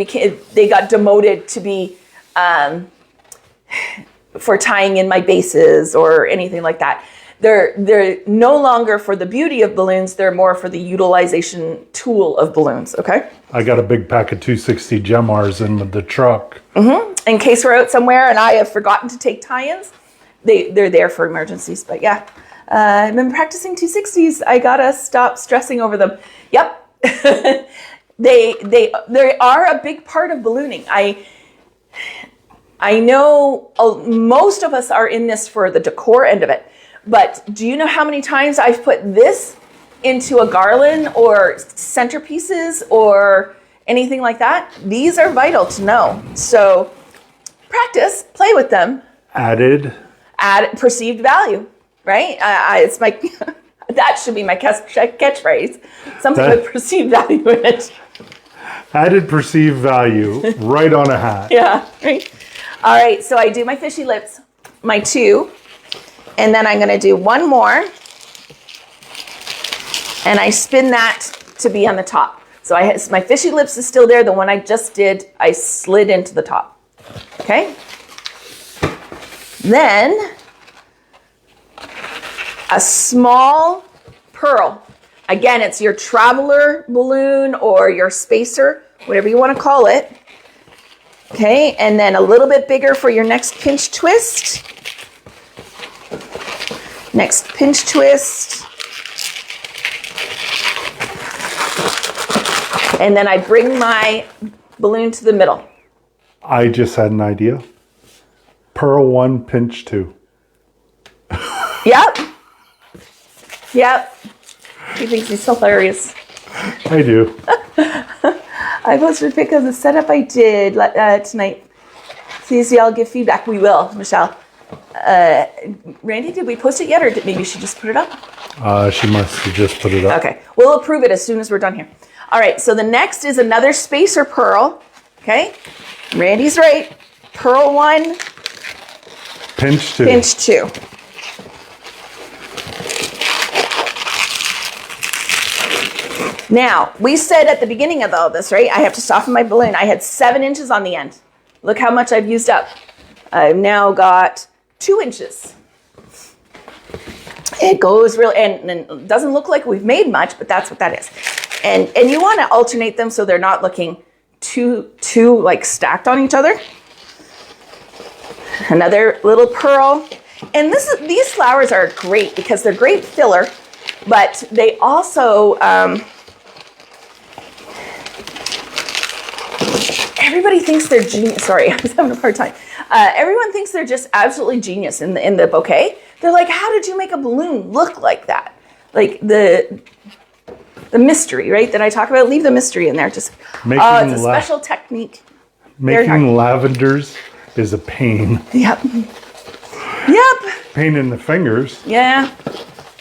Speaker 1: got demoted to be for tying in my bases or anything like that. They're no longer for the beauty of balloons. They're more for the utilization tool of balloons. Okay.
Speaker 2: I got a big pack of 260 Gemars in the truck.
Speaker 1: Mm-hmm. In case we're out somewhere and I have forgotten to take tie-ins, they're there for emergencies. But yeah, I've been practicing 260s. I gotta stop stressing over them. Yep. They are a big part of ballooning. I know most of us are in this for the decor end of it, but do you know how many times I've put this into a garland or centerpieces or anything like that, these are vital to know. So practice, play with them.
Speaker 2: Add
Speaker 1: Perceived value, right? It's my that should be my catchphrase. Something with perceived value in it.
Speaker 2: Added perceived value right on a hat.
Speaker 1: Yeah, right. All right, so I do my fishy lips, my 2, and then I'm going to do one more, and I spin that to be on the top. So my fishy lips is still there. The one I just did, I slid into the top. Okay. Then a small pearl. Again, it's your traveler balloon or your spacer, whatever you want to call it. Okay, and then a little bit bigger for your next pinch twist. Next pinch twist. And then I bring my balloon to the middle.
Speaker 2: I just had an idea. Pearl 1, pinch 2.
Speaker 1: Yep. Yep. He thinks he's hilarious.
Speaker 2: I do.
Speaker 1: I posted a pic of the setup I did tonight. See, I'll give feedback. We will, Michelle. Randy, did we post it yet, or maybe she just put it up?
Speaker 2: She must have just put it up.
Speaker 1: Okay. We'll approve it as soon as we're done here. All right. So the next is another spacer pearl. Okay. Randy's right. Pearl 1.
Speaker 2: Pinch 2.
Speaker 1: Pinch 2. Now, we said at the beginning of all this, right? I have to soften my balloon. I had 7 inches on the end. Look how much I've used up. I've now got 2 inches. It goes real, and it doesn't look like we've made much, but that's what that is. And you want to alternate them so they're not looking too like stacked on each other. Another little pearl. And these flowers are great because they're great filler, but they also, everybody thinks they're genius. Sorry, I was having a hard time. Everyone thinks they're just absolutely genius in the bouquet. They're like, how did you make a balloon look like that? Like the mystery, right, that I talk about. Leave the mystery in there. Just it's a special technique.
Speaker 2: Making lavenders is a pain.
Speaker 1: Yep.
Speaker 2: Pain in the fingers.
Speaker 1: Yeah.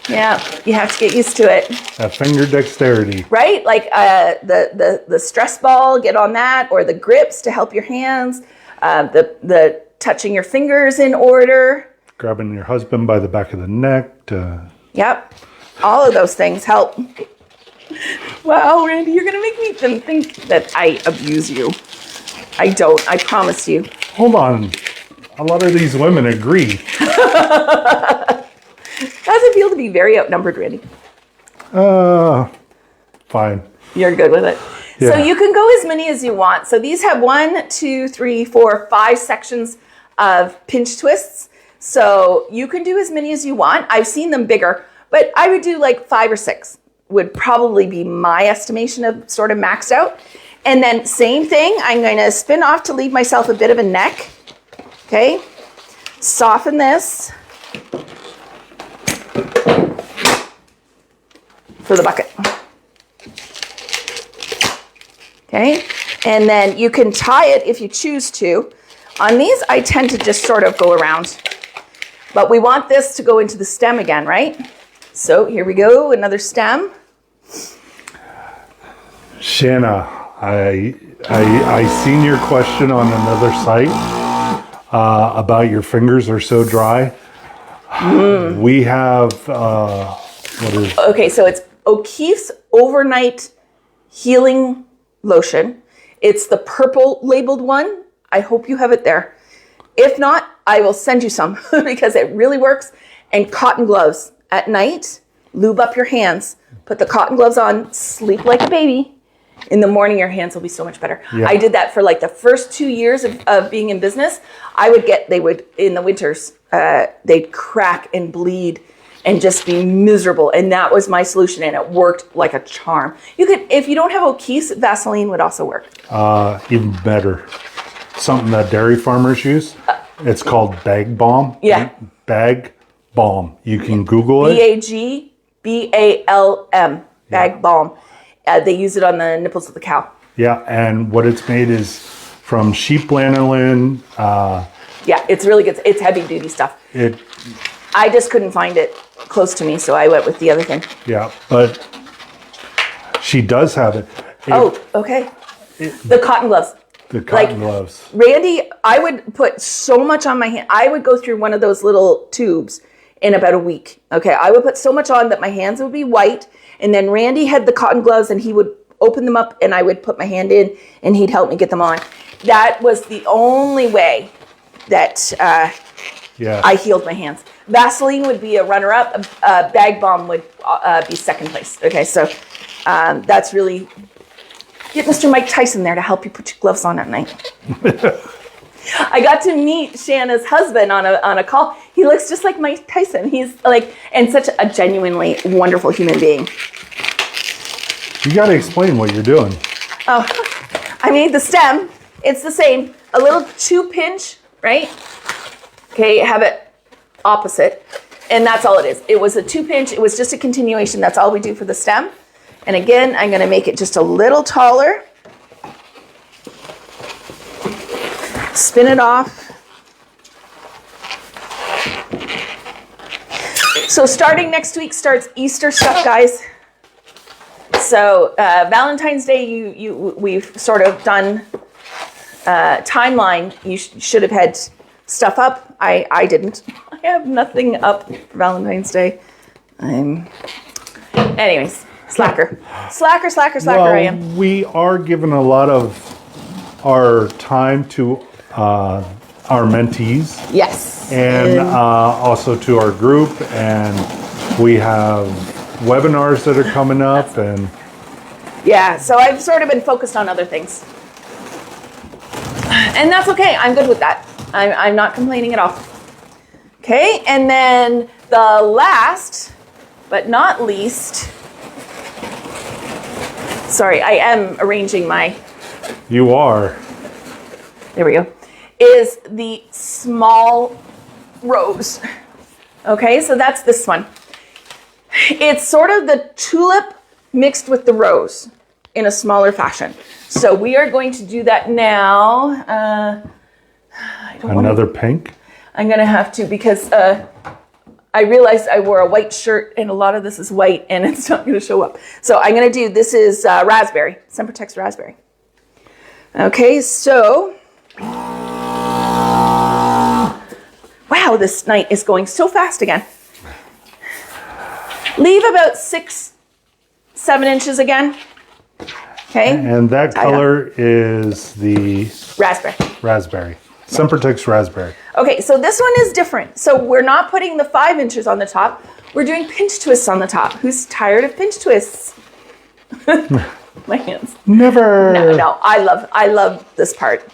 Speaker 1: You have to get used to it.
Speaker 2: That finger dexterity.
Speaker 1: Right? Like the stress ball, get on that, or the grips to help your hands. The touching your fingers in order.
Speaker 2: Grabbing your husband by the back of the neck.
Speaker 1: Yep. All of those things help. Wow, Randy, you're going to make me think that I abuse you. I don't. I promise you.
Speaker 2: Hold on. A lot of these women agree.
Speaker 1: How does it feel to be very outnumbered, Randy?
Speaker 2: Fine.
Speaker 1: You're good with it.
Speaker 2: Yeah.
Speaker 1: So you can go as many as you want. So these have 1, 2, 3, 4, 5 sections of pinch twists. So you can do as many as you want. I've seen them bigger, but I would do like 5 or 6 would probably be my estimation of sort of maxed out. And then same thing, I'm going to spin off to leave myself a bit of a neck. Okay. Soften this for the bucket. Okay. And then you can tie it if you choose to. On these, I tend to just sort of go around. But we want this to go into the stem again, right? So here we go, another stem.
Speaker 2: Shanna, I seen your question on another site about your fingers are so dry. We have, what is...
Speaker 1: Okay, so it's O'Keeffe's Overnight Healing Lotion. It's the purple labeled one. I hope you have it there. If not, I will send you some because it really works. And cotton gloves at night, lube up your hands, put the cotton gloves on, sleep like a baby. In the morning, your hands will be so much better. Yeah. I did that for like the first 2 years of being in business. They would, in the winters, they'd crack and bleed and just be miserable. And that was my solution. And it worked like a charm. You could, if you don't have O'Keeffe's, Vaseline would also work.
Speaker 2: Even better. Something that dairy farmers use. It's called Bag Balm.
Speaker 1: Yeah.
Speaker 2: Bag Balm. You can Google it.
Speaker 1: BALM, bag balm. They use it on the nipples of the cow.
Speaker 2: Yeah, and what it's made is from sheep lanolin.
Speaker 1: Yeah, it's really good. It's heavy duty stuff. I just couldn't find it close to me, so I went with the other thing.
Speaker 2: Yeah, but she does have it.
Speaker 1: Okay. The cotton gloves.
Speaker 2: The cotton gloves.
Speaker 1: Randy, I would put so much on my hand. I would go through one of those little tubes in about a week. Okay, I would put so much on that my hands would be white, and then Randy had the cotton gloves, and he would open them up, and I would put my hand in, and he'd help me get them on. That was the only way that I healed my hands. Vaseline would be a runner-up. Bag balm would be second place. Okay, so that's really... Get Mr. Mike Tyson there to help you put your gloves on at night. I got to meet Shanna's husband on a call. He looks just like Mike Tyson. He's and such a genuinely wonderful human being.
Speaker 2: You got to explain what you're doing.
Speaker 1: Oh, I made the stem. It's the same. A little 2-pinch, right? Okay, have it opposite. And that's all it is. It was a 2-pinch. It was just a continuation. That's all we do for the stem. And again, I'm going to make it just a little taller. Spin it off. So starting next week starts Easter stuff, guys. So Valentine's Day, we've sort of done timeline. You should have had stuff up. I didn't. I have nothing up for Valentine's Day. Anyways. Slacker I am.
Speaker 2: We are giving a lot of our time to our mentees.
Speaker 1: Yes.
Speaker 2: And also to our group. And we have webinars that are coming up. And
Speaker 1: yeah, so I've sort of been focused on other things. And that's okay. I'm good with that. I'm not complaining at all. Okay, and then the last but not least... Sorry, I am arranging my...
Speaker 2: You are.
Speaker 1: There we go. Is the small rose. Okay, so that's this one. It's sort of the tulip mixed with the rose in a smaller fashion. So we are going to do that now.
Speaker 2: Another pink?
Speaker 1: I'm going to have to because... I realized I wore a white shirt and a lot of this is white and it's not going to show up. So I'm going to do, this is raspberry, Sempertex raspberry. Okay, so, wow, this night is going so fast again. Leave about 6-7 inches again. Okay.
Speaker 2: And that color is the
Speaker 1: raspberry.
Speaker 2: Sempertex raspberry.
Speaker 1: Okay, so this one is different. So we're not putting the 5 inches on the top. We're doing pinch twists on the top. Who's tired of pinch twists? My hands.
Speaker 2: Never.
Speaker 1: No, I love this part.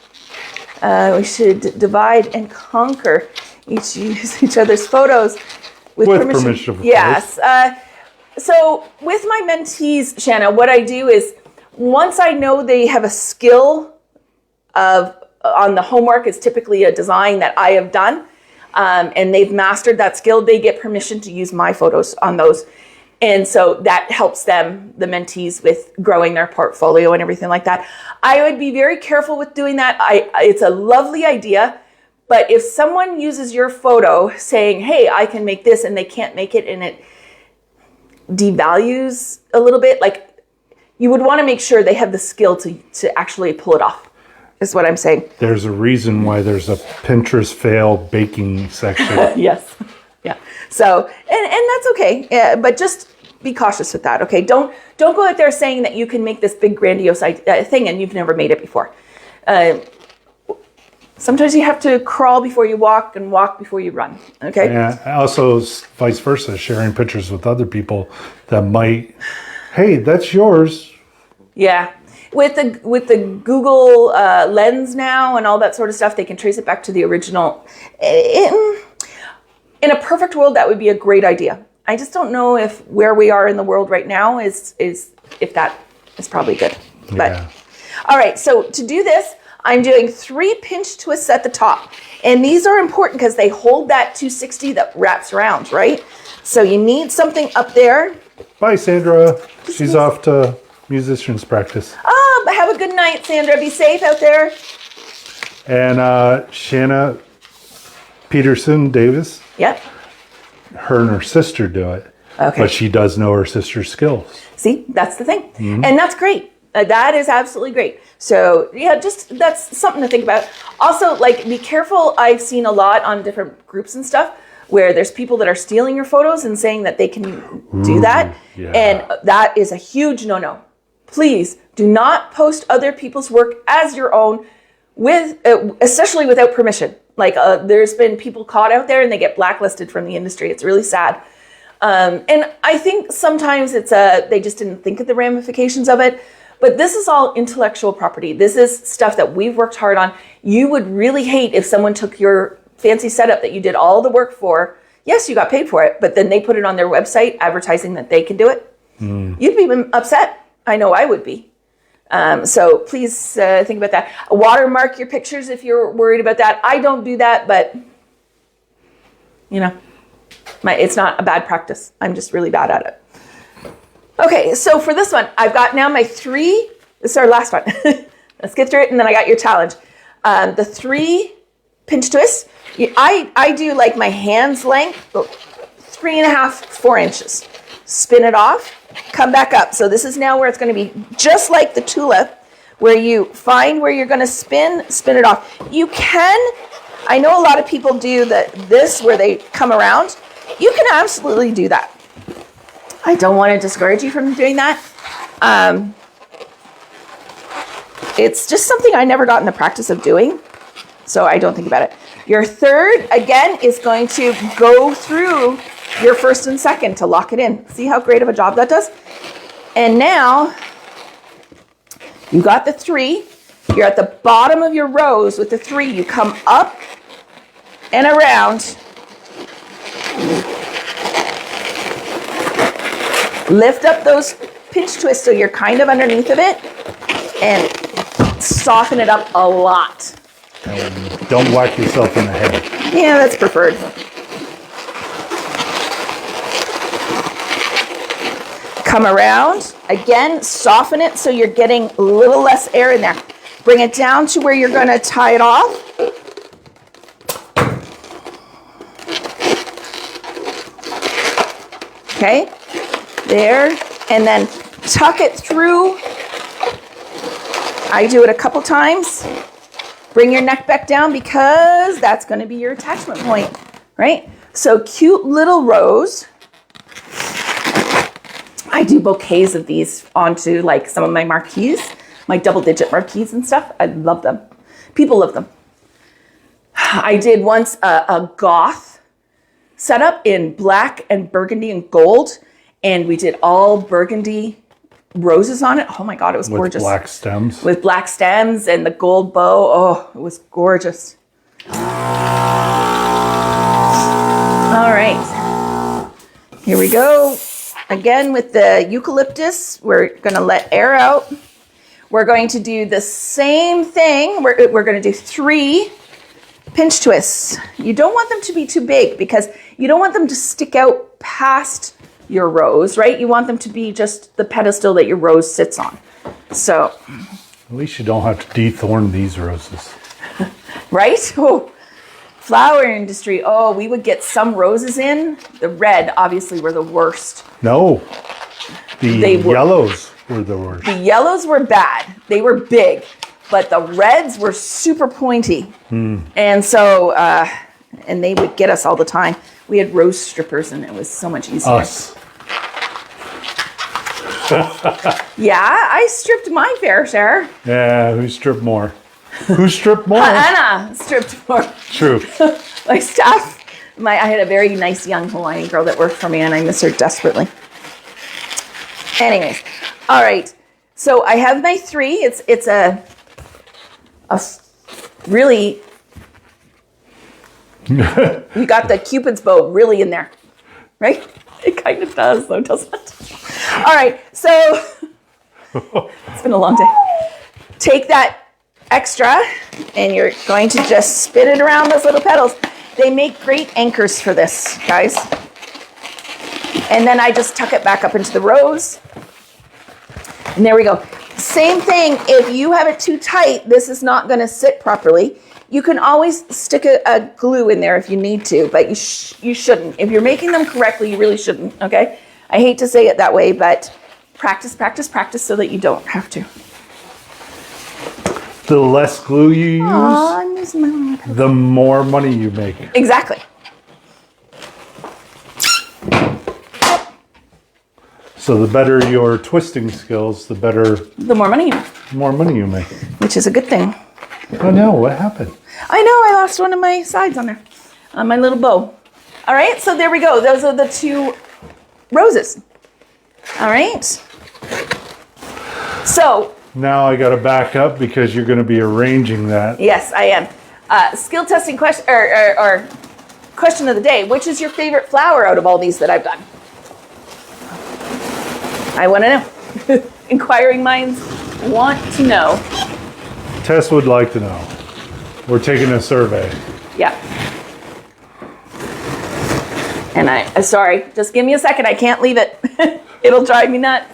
Speaker 1: We should divide and conquer. Use each other's photos with permission. Of yes. So with my mentees, Shanna, what I do is once I know they have a skill on the homework is typically a design that I have done, and they've mastered that skill, they get permission to use my photos on those. And so that helps them, the mentees, with growing their portfolio and everything like that. I would be very careful with doing that. It's a lovely idea, but if someone uses your photo saying, hey, I can make this, and they can't make it, and it devalues a little bit, like, you would want to make sure they have the skill to actually pull it off, is what I'm saying.
Speaker 2: There's a reason why there's a Pinterest fail baking section.
Speaker 1: Yes. Yeah. So, and that's okay. Yeah, but just be cautious with that. Okay. Don't go out there saying that you can make this big grandiose thing and you've never made it before. Sometimes you have to crawl before you walk and walk before you run. Okay.
Speaker 2: Yeah. Also, vice versa, sharing pictures with other people that might, hey, that's yours. Yeah.
Speaker 1: With the Google Lens now and all that sort of stuff, they can trace it back to the original. In a perfect world, that would be a great idea. I just don't know if where we are in the world right now is if that is probably good. But
Speaker 2: yeah.
Speaker 1: All right, so to do this, I'm doing 3 pinch twists at the top. And these are important because they hold that 260 that wraps around, right? So you need something up there.
Speaker 2: Bye, Sandra. She's off to musicians practice.
Speaker 1: Oh, but have a good night, Sandra. Be safe out there.
Speaker 2: And Shanna Peterson Davis.
Speaker 1: Yep.
Speaker 2: Her and her sister do it.
Speaker 1: Okay.
Speaker 2: But she does know her sister's skills.
Speaker 1: See, that's the thing. And that's great. That is absolutely great. So yeah, just that's something to think about. Also, like, be careful. I've seen a lot on different groups and stuff where there's people that are stealing your photos and saying that they can do that.
Speaker 2: Yeah.
Speaker 1: And that is a huge no-no. Please do not post other people's work as your own, with especially without permission. Like there's been people caught out there and they get blacklisted from the industry. It's really sad. And I think sometimes it's they just didn't think of the ramifications of it. But this is all intellectual property. This is stuff that we've worked hard on. You would really hate if someone took your fancy setup that you did all the work for. Yes, you got paid for it, but then they put it on their website advertising that they can do it. You'd be upset. I know I would be. So please think about that. Watermark your pictures if you're worried about that. I don't do that, but you know, it's not a bad practice. I'm just really bad at it. Okay, so for this one, I've got now my 3. This is our last one. Let's get through it, and then I got your challenge. The 3 pinch twists. I do like my hand's length, 3.5, 4 inches. Spin it off, come back up. So this is now where it's going to be just like the tulip, where you find where you're going to spin it off. You can, I know a lot of people do this where they come around. You can absolutely do that. I don't want to discourage you from doing that. It's just something I never got in the practice of doing, so I don't think about it. Your third, again, is going to go through your first and second to lock it in. See how great of a job that does? And now, you got the 3. You're at the bottom of your rows with the 3. You come up and around. Lift up those pinch twists so you're kind of underneath of it and soften it up a lot.
Speaker 2: And don't whack yourself in the head.
Speaker 1: Yeah, that's preferred. Come around. Again, soften it so you're getting a little less air in there. Bring it down to where you're going to tie it off. Okay. There, and then tuck it through. I do it a couple times. Bring your neck back down because that's going to be your attachment point, right? So cute little rows. I do bouquets of these onto like some of my marquees, my double-digit marquees and stuff. I love them. People love them. I did once a goth setup in black and burgundy and gold. And we did all burgundy roses on it. Oh my God, it was gorgeous.
Speaker 2: With black stems.
Speaker 1: With black stems and the gold bow. Oh, it was gorgeous. All right. Here we go. Again, with the eucalyptus, we're going to let air out. We're going to do the same thing. We're going to do 3 pinch twists. You don't want them to be too big because you don't want them to stick out past your rose, right? You want them to be just the pedestal that your rose sits on. So,
Speaker 2: at least you don't have to dethorn these roses.
Speaker 1: Right? Oh, flower industry. Oh, we would get some roses in. The red, obviously, were the worst.
Speaker 2: No, the yellows were the worst.
Speaker 1: The yellows were bad. They were big, but the reds were super pointy. And so, and they would get us all the time. We had rose strippers and it was so much easier.
Speaker 2: Us.
Speaker 1: Yeah, I stripped my fair share.
Speaker 2: Yeah, who stripped more? Who stripped more?
Speaker 1: Anna stripped more.
Speaker 2: True.
Speaker 1: My staff, I had a very nice young Hawaiian girl that worked for me and I miss her desperately. Anyways, all right. So I have my 3. It's a really, you got the Cupid's bow really in there, right? It kind of does though, doesn't it? All right, so it's been a long day. Take that extra, and you're going to just spin it around those little petals. They make great anchors for this, guys. And then I just tuck it back up into the rose. And there we go. Same thing, if you have it too tight, this is not going to sit properly. You can always stick a glue in there if you need to, but you shouldn't. If you're making them correctly, you really shouldn't, okay? I hate to say it that way, but practice, practice, practice so that you don't have to.
Speaker 2: The less glue you use,
Speaker 1: I'm using my own pencil.
Speaker 2: the more money you make.
Speaker 1: Exactly.
Speaker 2: So the better your twisting skills, the better,
Speaker 1: The more money you make,
Speaker 2: more money you make.
Speaker 1: which is a good thing.
Speaker 2: Oh no, what happened?
Speaker 1: I know, I lost one of my sides on there, on my little bow. All right, so there we go. Those are the 2 roses. All right. So,
Speaker 2: Now I got to back up because you're going to be arranging that.
Speaker 1: yes, I am. Skill testing question, or question of the day. Which is your favorite flower out of all these that I've done? I want to know. Inquiring minds want to know.
Speaker 2: Tess would like to know. We're taking a survey.
Speaker 1: Yeah. And sorry, just give me a second. I can't leave it. It'll drive me nuts.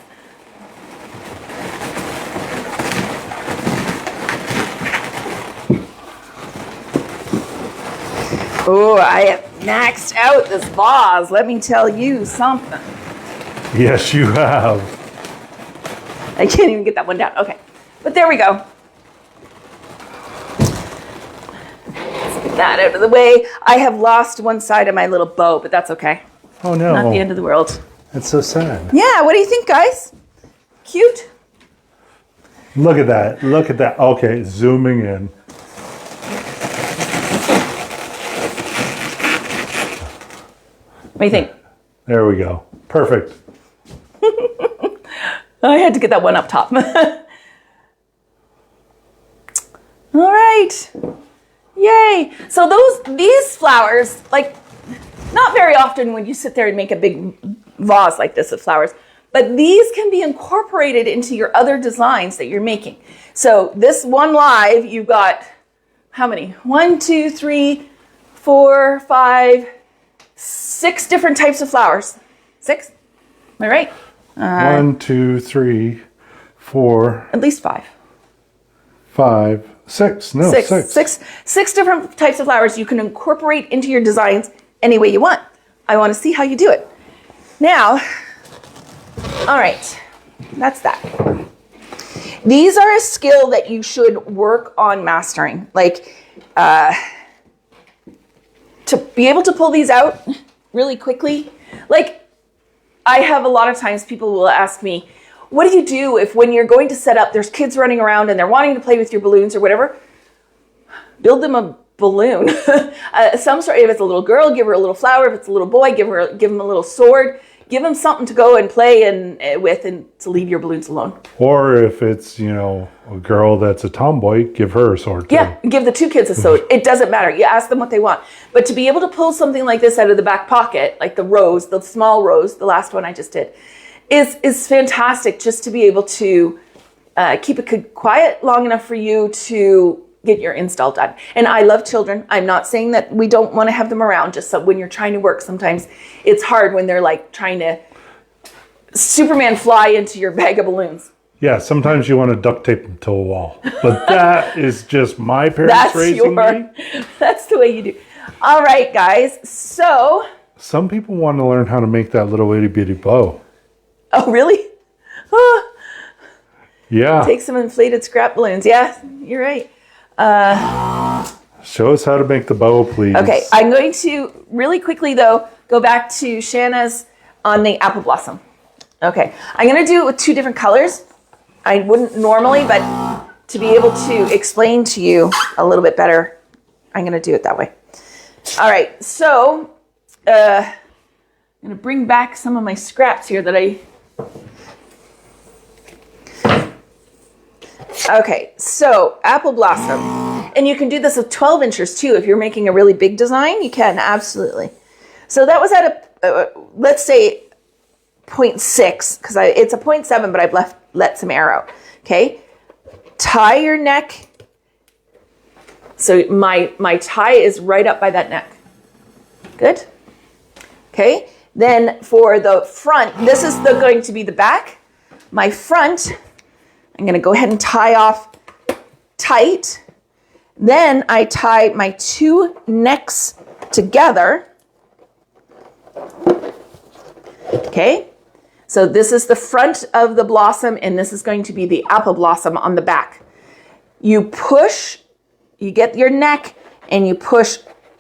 Speaker 1: Oh, I have maxed out this vase. Let me tell you something.
Speaker 2: Yes, you have.
Speaker 1: I can't even get that one down. Okay. But there we go. Let's get that out of the way. I have lost one side of my little bow, but that's okay.
Speaker 2: Oh no.
Speaker 1: Not the end of the world.
Speaker 2: That's so sad.
Speaker 1: Yeah, what do you think, guys? Cute?
Speaker 2: Look at that. Look at that. Okay, zooming in.
Speaker 1: What do you think?
Speaker 2: There we go. Perfect.
Speaker 1: I had to get that one up top. All right. Yay. So these flowers, like, not very often when you sit there and make a big vase like this of flowers, but these can be incorporated into your other designs that you're making. So this one live, you've got how many? 1, 2, 3, 4, 5, 6 different types of flowers. 6? Am I right?
Speaker 2: 1, 2, 3, 4,
Speaker 1: At least 5.
Speaker 2: 5, 6. No, 6.
Speaker 1: Six different types of flowers you can incorporate into your designs any way you want. I want to see how you do it. Now, all right, that's that. These are a skill that you should work on mastering. Like, to be able to pull these out really quickly. Like, I have a lot of times people will ask me, what do you do if when you're going to set up, there's kids running around and they're wanting to play with your balloons or whatever? Build them a balloon. Some sort. If it's a little girl, give her a little flower. If it's a little boy, give him a little sword. Give them something to go and play with and to leave your balloons alone.
Speaker 2: Or if it's, a girl that's a tomboy, give her a sword too.
Speaker 1: Yeah, give the 2 kids a sword. It doesn't matter. You ask them what they want. But to be able to pull something like this out of the back pocket, like the rose, the small rose, the last one I just did, is fantastic just to be able to keep it quiet long enough for you to get your install done. And I love children. I'm not saying that we don't want to have them around, just so when you're trying to work, sometimes it's hard when they're like trying to Superman fly into your bag of balloons.
Speaker 2: Yeah, sometimes you want to duct tape them to a wall. But that is just my parents raising me.
Speaker 1: That's the way you do. All right, guys. So.
Speaker 2: Some people want to learn how to make that little itty bitty bow.
Speaker 1: Oh, really?
Speaker 2: Yeah.
Speaker 1: Take some inflated scrap balloons. Yeah, you're right.
Speaker 2: Show us how to make the bow, please.
Speaker 1: Okay, I'm going to really quickly, though, go back to Shanna's on the apple blossom. Okay, I'm going to do it with 2 different colors. I wouldn't normally, but to be able to explain to you a little bit better, I'm going to do it that way. All right, so I'm going to bring back some of my scraps here that I... Okay, so apple blossom. And you can do this with 12 inches too. If you're making a really big design, you can, absolutely. So that was at a, let's say 0.6, because it's a 0.7, but I've let some air out. Okay, tie your neck So my tie is right up by that neck. Good. Okay. Then for the front, this is going to be the back. My front, I'm going to go ahead and tie off tight. Then I tie my 2 necks together. Okay. So this is the front of the blossom, and this is going to be the apple blossom on the back. You push, you get your neck, and you push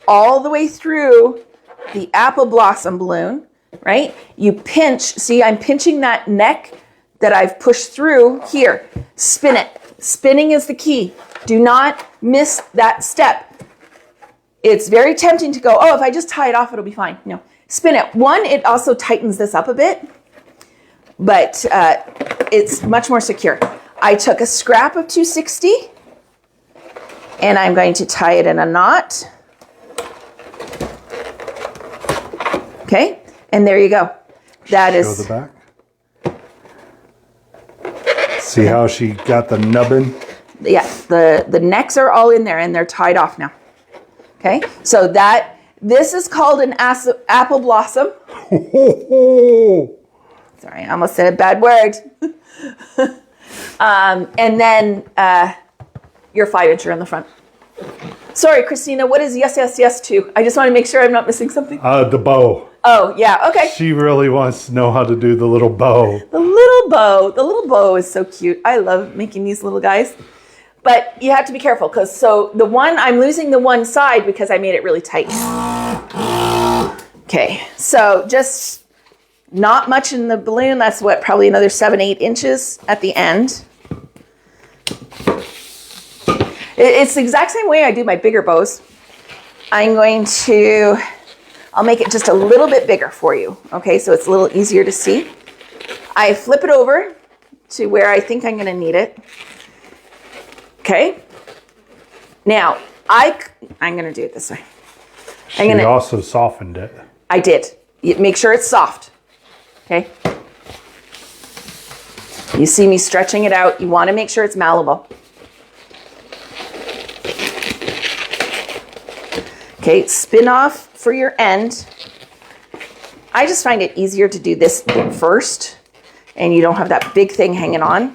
Speaker 1: all the way through the apple blossom balloon, right? You pinch, see, I'm pinching that neck that I've pushed through here. Spin it. Spinning is the key. Do not miss that step. It's very tempting to go, oh, if I just tie it off, it'll be fine. No, spin it. One, it also tightens this up a bit, but it's much more secure. I took a scrap of 260 and I'm going to tie it in a knot. Okay, and there you go. That is.
Speaker 2: Show the back. See how she got the nubbin?
Speaker 1: Yeah, the necks are all in there and they're tied off now. Okay, so this is called an apple blossom. Sorry, I almost said a bad word. And then your 5-incher in the front. Sorry, Christina, what is yes, yes, yes to? I just want to make sure I'm not missing something.
Speaker 2: The bow.
Speaker 1: Oh, yeah, okay.
Speaker 2: She really wants to know how to do the little bow.
Speaker 1: The little bow. The little bow is so cute. I love making these little guys. But you have to be careful because I'm losing the one side because I made it really tight. Okay, so just not much in the balloon. That's what, probably another 7-8 inches at the end. It's the exact same way I do my bigger bows. I'll make it just a little bit bigger for you. Okay, so it's a little easier to see. I flip it over to where I think I'm gonna need it. Okay. Now, I'm gonna do it this way.
Speaker 2: She also softened it.
Speaker 1: I did. Make sure it's soft. Okay. You see me stretching it out. You want to make sure it's malleable. Okay, spin off for your end. I just find it easier to do this first, and you don't have that big thing hanging on.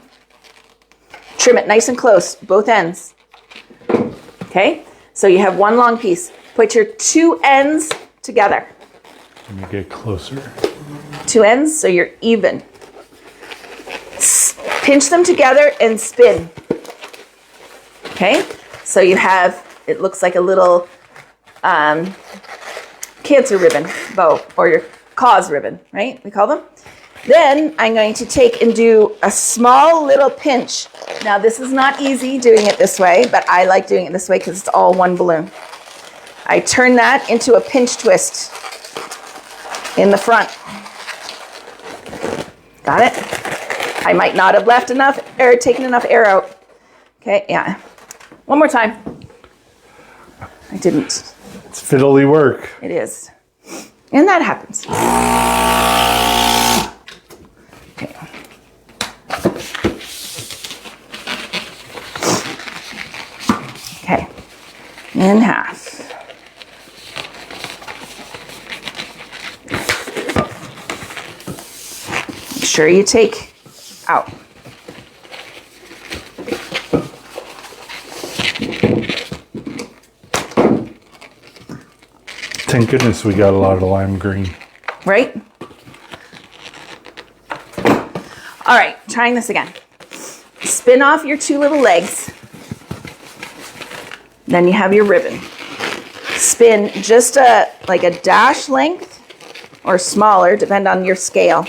Speaker 1: Trim it nice and close, both ends. Okay, so you have one long piece. Put your 2 ends together.
Speaker 2: Let me get closer.
Speaker 1: 2 ends, so you're even. Pinch them together and spin. Okay, so you have, it looks like a little cancer ribbon bow, or your cause ribbon, right? We call them. Then I'm going to take and do a small little pinch. Now this is not easy doing it this way, but I like doing it this way because it's all one balloon. I turn that into a pinch twist in the front. Got it? I might not have left enough air, taken enough air out. Okay, yeah. One more time. I didn't.
Speaker 2: It's fiddly work.
Speaker 1: It is. And that happens. Okay. Okay. In half. Make sure you take out.
Speaker 2: Thank goodness we got a lot of lime green.
Speaker 1: Right? All right, trying this again. Spin off your 2 little legs. Then you have your ribbon. Spin just like a dash length or smaller, depend on your scale,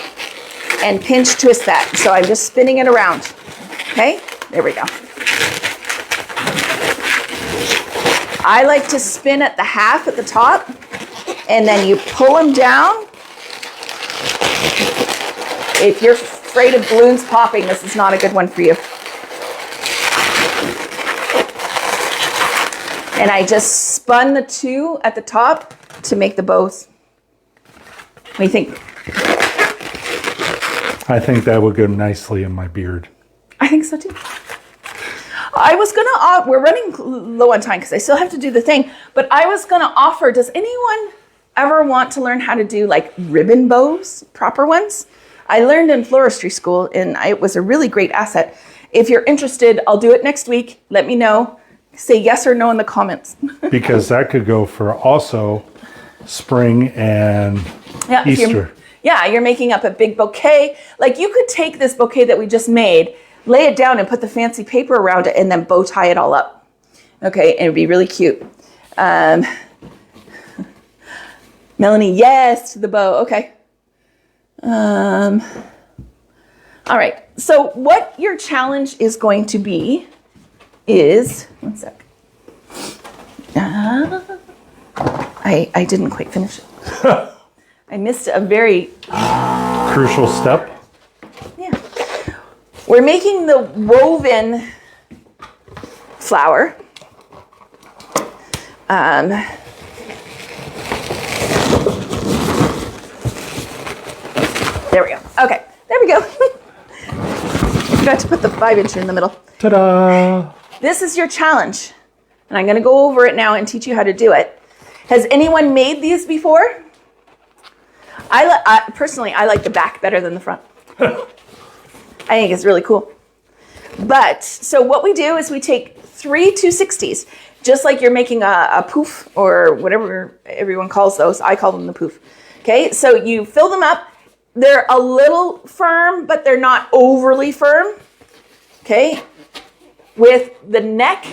Speaker 1: and pinch twist that. So I'm just spinning it around. Okay, there we go. I like to spin at the half at the top, and then you pull them down. If you're afraid of balloons popping, this is not a good one for you. And I just spun the 2 at the top to make the bows. What do you think?
Speaker 2: I think that would go nicely in my beard.
Speaker 1: I think so too. I was gonna, we're running low on time because I still have to do the thing, but I was gonna offer, does anyone ever want to learn how to do like ribbon bows, proper ones? I learned in floristry school and it was a really great asset. If you're interested, I'll do it next week. Let me know. Say yes or no in the comments.
Speaker 2: Because that could go for also spring and Easter.
Speaker 1: You're making up a big bouquet. Like you could take this bouquet that we just made, lay it down and put the fancy paper around it and then bow tie it all up. Okay, and it'd be really cute. Melanie, yes to the bow. Okay. All right. So what your challenge is going to be is, one sec. I didn't quite finish it. I missed a very
Speaker 2: crucial step.
Speaker 1: Yeah. We're making the woven flower. There we go. Okay, there we go. Forgot to put the 5-incher in the middle.
Speaker 2: Ta-da!
Speaker 1: This is your challenge. And I'm going to go over it now and teach you how to do it. Has anyone made these before? Personally, I like the back better than the front. I think it's really cool. But, so what we do is we take 3 260s, just like you're making a poof or whatever everyone calls those. I call them the poof. Okay, so you fill them up. They're a little firm, but they're not overly firm. Okay, with the neck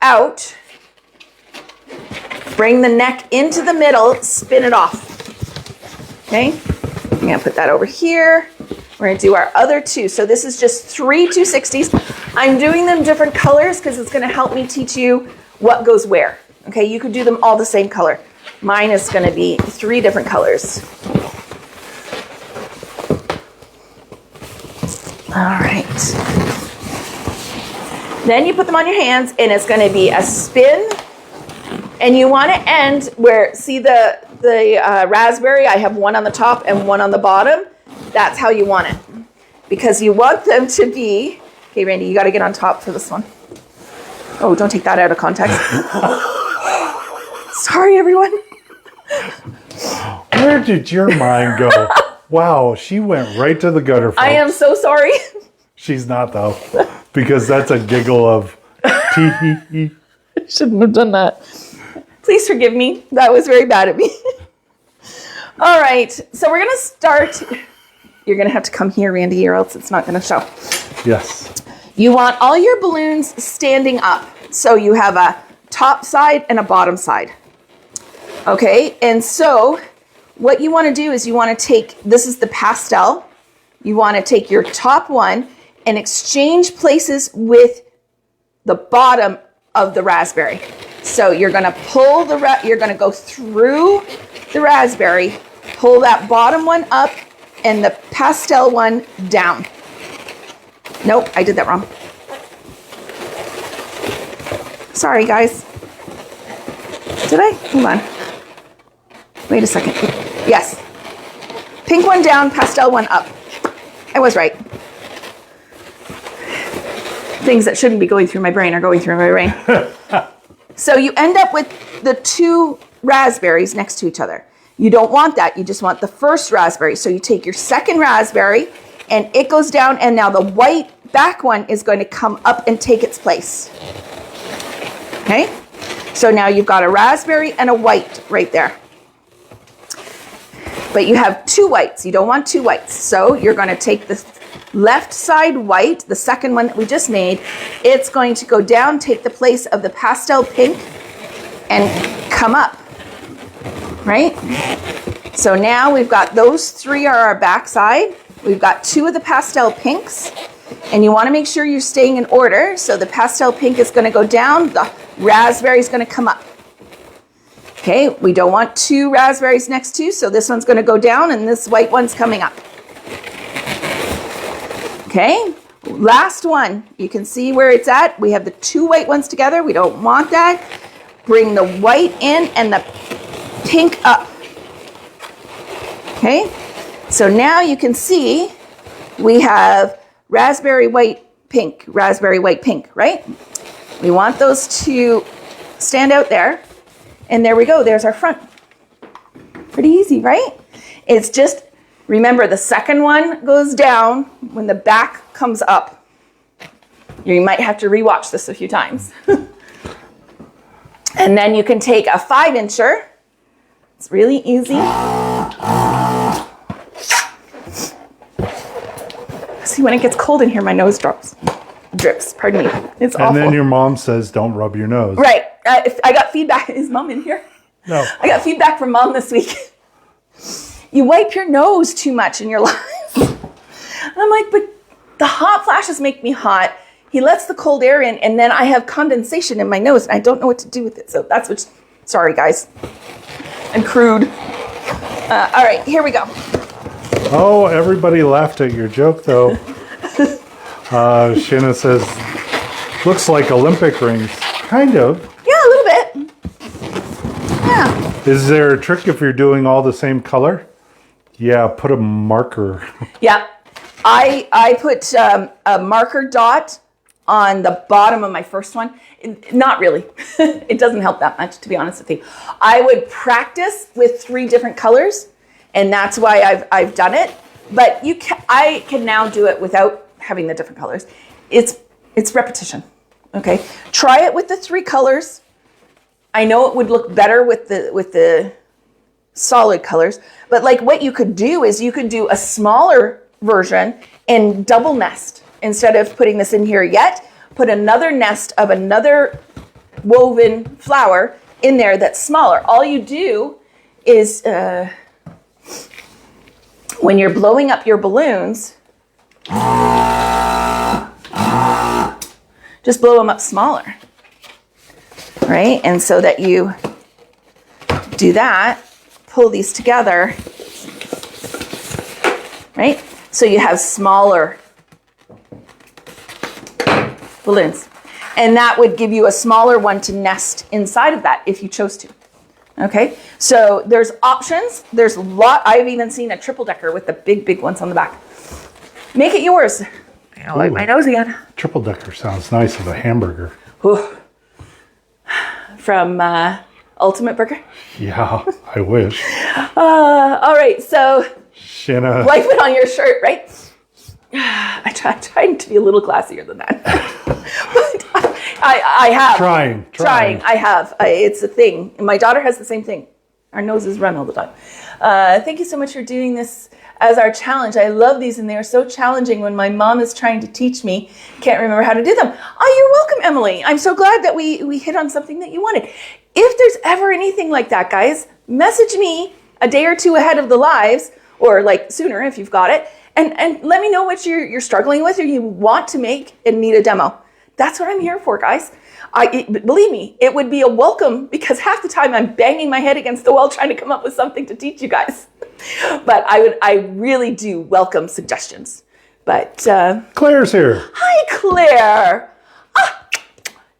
Speaker 1: out, bring the neck into the middle, spin it off. Okay, I'm gonna put that over here. We're gonna do our other 2. So this is just 3 260s. I'm doing them different colors because it's gonna help me teach you what goes where. Okay, you could do them all the same color. Mine is gonna be 3 different colors. All right. Then you put them on your hands and it's going to be a spin. And you want to end where, see the raspberry? I have one on the top and one on the bottom. That's how you want it. Because you want them to be, okay, Randy, you got to get on top for this one. Oh, don't take that out of context. Sorry, everyone.
Speaker 2: Where did your mind go? Wow, she went right to the gutter, folks.
Speaker 1: I am so sorry.
Speaker 2: She's not, though, because that's a giggle of tee hee hee.
Speaker 1: I shouldn't have done that. Please forgive me. That was very bad of me. All right, so we're going to start. You're going to have to come here, Randy, or else it's not going to show.
Speaker 2: Yes.
Speaker 1: You want all your balloons standing up. So you have a top side and a bottom side. Okay, and so what you want to do is you want to take, this is the pastel. You want to take your top one and exchange places with the bottom of the raspberry. So you're going to pull you're going to go through the raspberry, pull that bottom one up and the pastel one down. Nope, I did that wrong. Sorry, guys. Did I? Hold on. Wait a second. Yes. Pink one down, pastel one up. I was right. Things that shouldn't be going through my brain are going through my brain. So you end up with the 2 raspberries next to each other. You don't want that. You just want the first raspberry. So you take your second raspberry and it goes down and now the white back one is going to come up and take its place. Okay? So now you've got a raspberry and a white right there. But you have 2 whites. You don't want 2 whites. So you're going to take the left side white, the second one that we just made. It's going to go down, take the place of the pastel pink, and come up. Right? So now we've got those 3 are our back side. We've got 2 of the pastel pinks. And you want to make sure you're staying in order. So the pastel pink is going to go down. The raspberry is going to come up. Okay, we don't want 2 raspberries next to, so this one's going to go down and this white one's coming up. Okay, last one. You can see where it's at. We have the 2 white ones together. We don't want that. Bring the white in and the pink up. Okay, so now you can see we have raspberry, white, pink, raspberry, white, pink, right? We want those to stand out there. And there we go. There's our front. Pretty easy, right? It's just, remember, the second one goes down when the back comes up. You might have to rewatch this a few times. And then you can take a 5-incher. It's really easy. See, when it gets cold in here, my nose drips, pardon me. It's awful.
Speaker 2: And then your mom says, don't rub your nose.
Speaker 1: Right. I got feedback. Is Mom in here?
Speaker 2: No.
Speaker 1: I got feedback from Mom this week. You wipe your nose too much in your lives. And I'm like, but the hot flashes make me hot. He lets the cold air in, and then I have condensation in my nose, and I don't know what to do with it. So that's what, sorry guys. I'm crude. All right, here we go.
Speaker 2: Oh, everybody laughed at your joke, though. Shanna says, looks like Olympic rings. Kind of.
Speaker 1: Yeah, a little bit. Yeah.
Speaker 2: Is there a trick if you're doing all the same color? Yeah, put a marker.
Speaker 1: Yeah. I put a marker dot on the bottom of my first one. Not really. It doesn't help that much, to be honest with you. I would practice with 3 different colors, and that's why I've done it. But I can now do it without having the different colors. It's repetition. Okay. Try it with the 3 colors. I know it would look better with the solid colors, but like what you could do is you could do a smaller version and double nest. Instead of putting this in here yet, put another nest of another woven flower in there that's smaller. All you do is, when you're blowing up your balloons, just blow them up smaller, right? And so that you do that, pull these together, right? So you have smaller balloons. And that would give you a smaller one to nest inside of that if you chose to. Okay, so there's options. There's a lot. I've even seen a triple decker with the big ones on the back. Make it yours. I wipe my nose again.
Speaker 2: Triple decker sounds nice with a hamburger.
Speaker 1: Ooh. From Ultimate Burger.
Speaker 2: Yeah, I wish.
Speaker 1: All right, so
Speaker 2: Shanna.
Speaker 1: wipe it on your shirt, right? I tried to be a little classier than that. But I have.
Speaker 2: Trying.
Speaker 1: I have. It's a thing. And my daughter has the same thing. Our noses run all the time. Thank you so much for doing this as our challenge. I love these, and they are so challenging when my mom is trying to teach me. Can't remember how to do them. Oh, you're welcome, Emily. I'm so glad that we hit on something that you wanted. If there's ever anything like that, guys, message me a day or 2 ahead of the lives, or like sooner if you've got it, and let me know what you're struggling with or you want to make and need a demo. That's what I'm here for, guys. Believe me, it would be a welcome, because half the time I'm banging my head against the wall trying to come up with something to teach you guys. But I really do welcome suggestions. But
Speaker 2: Claire's here.
Speaker 1: hi, Claire.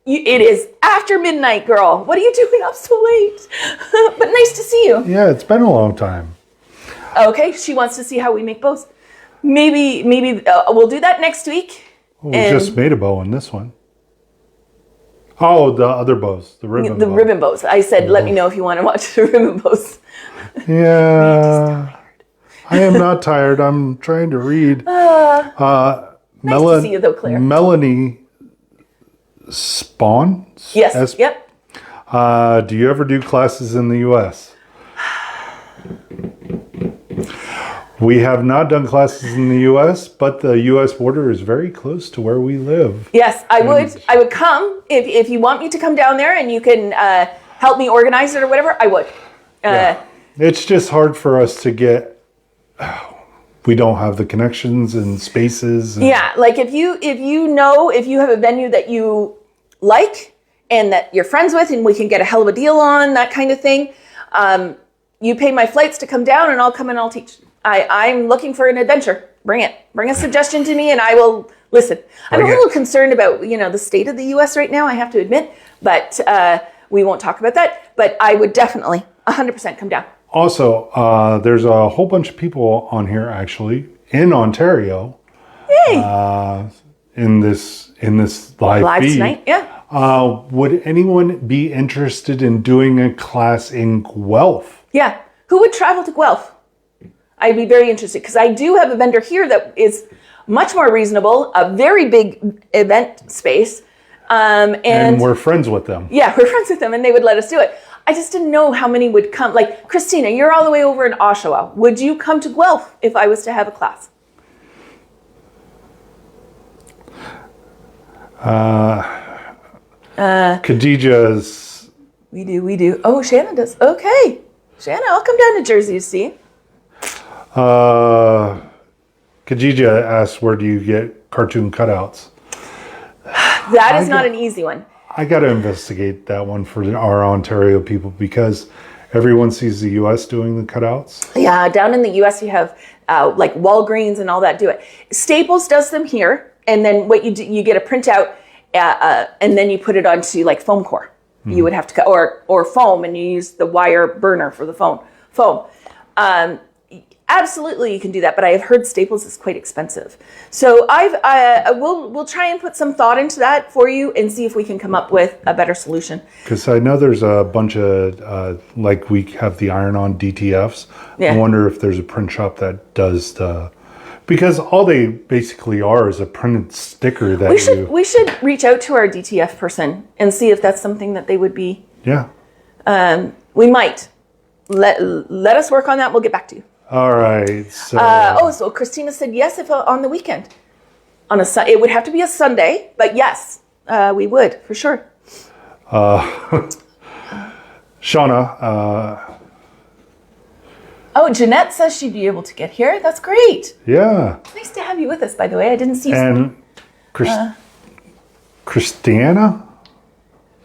Speaker 1: It is after midnight, girl. What are you doing up so late? But nice to see you.
Speaker 2: Yeah, it's been a long time.
Speaker 1: Okay, she wants to see how we make bows. Maybe we'll do that next week.
Speaker 2: We just made a bow on this one. Oh, the other bows, the ribbon.
Speaker 1: The ribbon bows. I said, let me know if you want to watch the ribbon bows.
Speaker 2: Yeah, I am not tired. I'm trying to read.
Speaker 1: Nice to see you, though, Claire.
Speaker 2: Melanie Spawn.
Speaker 1: Yes. Yep.
Speaker 2: Do you ever do classes in the U.S.? We have not done classes in the U.S., but the U.S. border is very close to where we live.
Speaker 1: Yes, I would come if you want me to come down there and you can help me organize it or whatever. I would.
Speaker 2: Yeah. It's just hard for us to get. We don't have the connections and spaces.
Speaker 1: Yeah, like if you have a venue that you like and that you're friends with, and we can get a hell of a deal on that kind of thing. You pay my flights to come down, and I'll come and I'll teach. I'm looking for an adventure. Bring it. Bring a suggestion to me, and I will listen. I'm a little concerned about the state of the U.S. right now, I have to admit, but we won't talk about that. But I would definitely 100% come down.
Speaker 2: Also, there's a whole bunch of people on here actually in Ontario.
Speaker 1: Yay!
Speaker 2: in this live feed.
Speaker 1: tonight. Yeah.
Speaker 2: Would anyone be interested in doing a class in Guelph?
Speaker 1: Yeah. Who would travel to Guelph? I'd be very interested because I do have a vendor here that is much more reasonable, a very big event space. And
Speaker 2: we're friends with them.
Speaker 1: Yeah, we're friends with them and they would let us do it. I just didn't know how many would come. Like, Christina, you're all the way over in Oshawa. Would you come to Guelph if I was to have a class?
Speaker 2: Khadijah's.
Speaker 1: We do. Oh, Shanna does. Okay. Shanna, I'll come down to Jersey to see.
Speaker 2: Khadijah asks, where do you get cartoon cutouts?
Speaker 1: That is not an easy one.
Speaker 2: I got to investigate that one for our Ontario people because everyone sees the U.S. doing the cutouts.
Speaker 1: Yeah, down in the U.S. you have like Walgreens and all that do it. Staples does them here, and then what you do, you get a printout, and then you put it onto like foam core. You would have to cut or foam, and you use the wire burner for the foam. Absolutely, you can do that, but I have heard Staples is quite expensive. So we'll try and put some thought into that for you and see if we can come up with a better solution.
Speaker 2: Because I know there's a bunch of like we have the iron-on DTFs.
Speaker 1: Yeah.
Speaker 2: I wonder if there's a print shop that does the. Because all they basically are is a printed sticker that
Speaker 1: we should reach out to our DTF person and see if that's something that they would be.
Speaker 2: Yeah.
Speaker 1: We might let us work on that. We'll get back to you.
Speaker 2: All right. So.
Speaker 1: So Christina said yes if on the weekend. It would have to be a Sunday, but yes, we would for sure.
Speaker 2: Shauna.
Speaker 1: Oh, Jeanette says she'd be able to get here. That's great.
Speaker 2: Yeah.
Speaker 1: Nice to have you with us, by the way. I didn't see you.
Speaker 2: And Christina?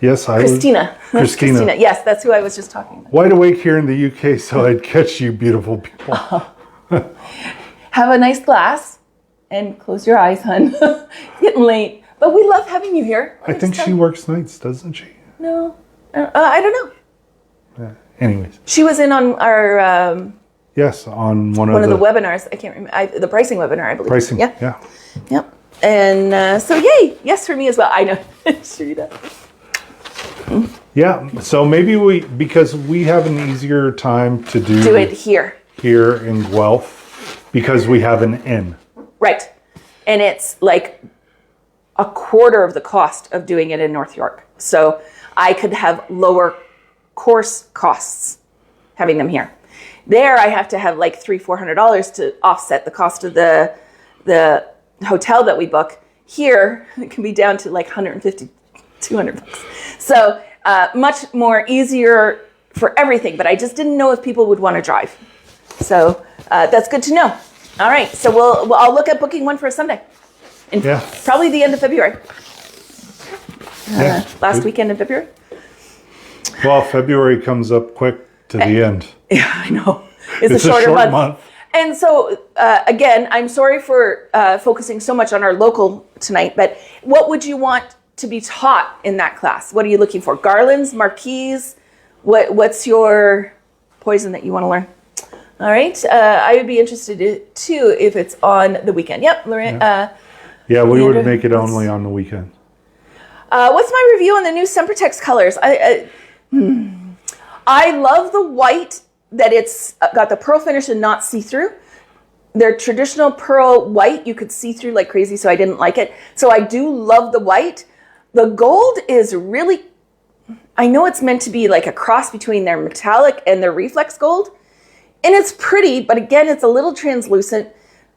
Speaker 2: Yes,
Speaker 1: Christina. Christina. Yes, that's who I was just talking about.
Speaker 2: Wide awake here in the UK, so I'd catch you beautiful people.
Speaker 1: Have a nice glass and close your eyes, hun. It's getting late. But we love having you here.
Speaker 2: I think she works nights, doesn't she?
Speaker 1: No. I don't know.
Speaker 2: Anyways.
Speaker 1: She was in on our...
Speaker 2: yes, on one
Speaker 1: of the webinars. I can't remember. The pricing webinar, I believe.
Speaker 2: Pricing, yeah.
Speaker 1: Yep. And so, yay. Yes for me as well. I know. Sharita.
Speaker 2: Yeah, so maybe because we have an easier time to do
Speaker 1: it here
Speaker 2: in Guelph because we have an inn.
Speaker 1: Right. And it's like a quarter of the cost of doing it in North York. So I could have lower course costs having them here. There I have to have like $300-400 to offset the cost of the hotel that we book. Here it can be down to like $150-200. So much more easier for everything, but I just didn't know if people would want to drive. So that's good to know. All right, so I'll look at booking one for a Sunday. Probably the end of February. Last weekend in February.
Speaker 2: Well, February comes up quick to the end.
Speaker 1: Yeah, I know. It's a shorter month. And so, again, I'm sorry for focusing so much on our local tonight, but what would you want to be taught in that class? What are you looking for? Garlands, marquees? What's your poison that you want to learn? All right. I would be interested too if it's on the weekend. Yep. Lorraine,
Speaker 2: we would make it only on the weekend.
Speaker 1: What's my review on the new Sempertex colors? I love the white, that it's got the pearl finish and not see-through. Their traditional pearl white, you could see through like crazy, so I didn't like it. So I do love the white. The gold is really, I know it's meant to be like a cross between their metallic and their reflex gold. And it's pretty, but again, it's a little translucent.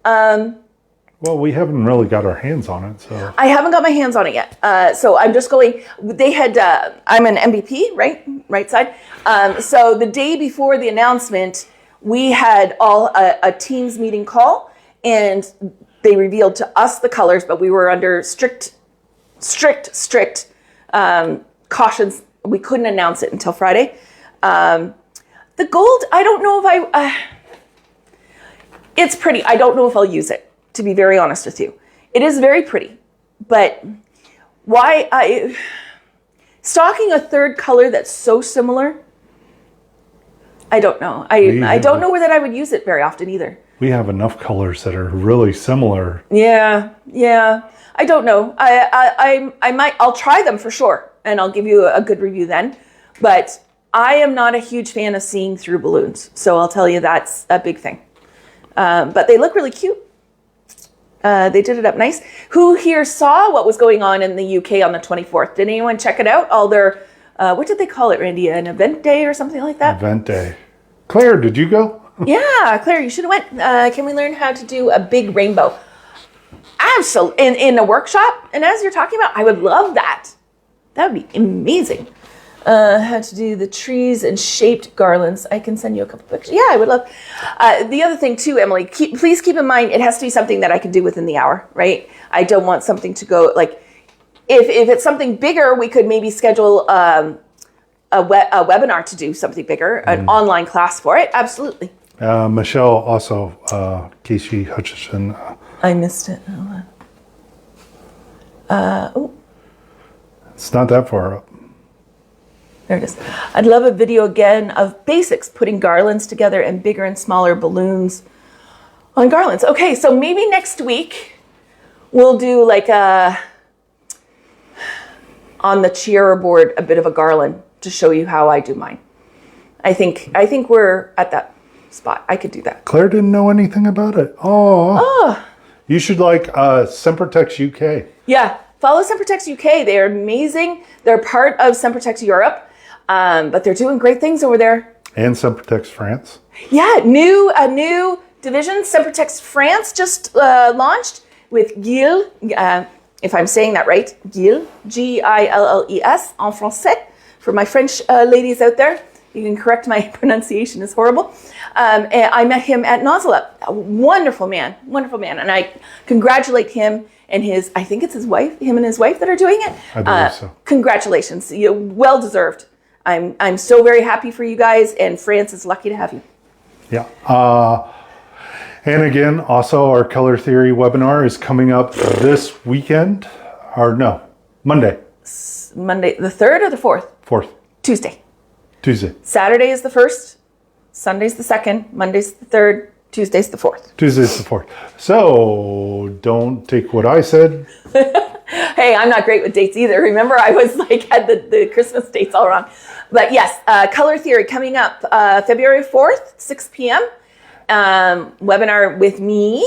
Speaker 2: Well, we haven't really got our hands on it, so.
Speaker 1: I haven't got my hands on it yet. So I'm just going, they had, I'm an MVP, right side. So the day before the announcement, we had all a Teams meeting call, and they revealed to us the colors, but we were under strict cautions. We couldn't announce it until Friday. The gold, I don't know if it's pretty. I don't know if I'll use it, to be very honest with you. It is very pretty, but stocking a third color that's so similar, I don't know. I don't know that I would use it very often either.
Speaker 2: We have enough colors that are really similar.
Speaker 1: Yeah. I don't know. I'll try them for sure, and I'll give you a good review then. But I am not a huge fan of seeing through balloons, so I'll tell you that's a big thing. But they look really cute. They did it up nice. Who here saw what was going on in the UK on the 24th? Did anyone check it out? All their, what did they call it, Randy? An event day or something like that?
Speaker 2: Event day. Claire, did you go?
Speaker 1: Yeah, Claire, you should have went. Can we learn how to do a big rainbow? Absolutely. In a workshop? And as you're talking about, I would love that. That would be amazing. How to do the trees and shaped garlands. I can send you a couple pictures. Yeah, I would love. The other thing too, Emily, please keep in mind, it has to be something that I can do within the hour, right? I don't want something to go, like, if it's something bigger, we could maybe schedule a webinar to do something bigger, an online class for it. Absolutely.
Speaker 2: Michelle also, Casey Hutchison.
Speaker 1: I missed it. Hold on.
Speaker 2: It's not that far up.
Speaker 1: There it is. I'd love a video again of basics, putting garlands together and bigger and smaller balloons on garlands. Okay, so maybe next week we'll do like on the cheer board, a bit of a garland to show you how I do mine. I think we're at that spot. I could do that.
Speaker 2: Claire didn't know anything about it. Oh. You should like Sempertex UK.
Speaker 1: Yeah, follow Sempertex UK. They are amazing. They're part of Sempertex Europe. But they're doing great things over there.
Speaker 2: And Sempertex France.
Speaker 1: Yeah, a new division. Sempertex France just launched with Gilles, if I'm saying that right, Gilles, Gilles, en français. For my French ladies out there, you can correct my pronunciation is horrible. And I met him at Nozzle. A wonderful man, and I congratulate him and I think it's his wife, him and his wife that are doing it.
Speaker 2: I believe so.
Speaker 1: Congratulations, well deserved. I'm so very happy for you guys, and France is lucky to have you.
Speaker 2: Yeah. And again, also our color theory webinar is coming up this weekend, or no, Monday.
Speaker 1: Monday, the 3rd or the 4th?
Speaker 2: 4th.
Speaker 1: Tuesday.
Speaker 2: Saturday
Speaker 1: is the 1st, Sunday's the 2nd, Monday's the 3rd, Tuesday's the 4th.
Speaker 2: Tuesday's the 4th. So don't take what I said.
Speaker 1: Hey, I'm not great with dates either. Remember, I was had the Christmas dates all wrong. But yes, color theory coming up February 4th, 6 p.m. Webinar with me.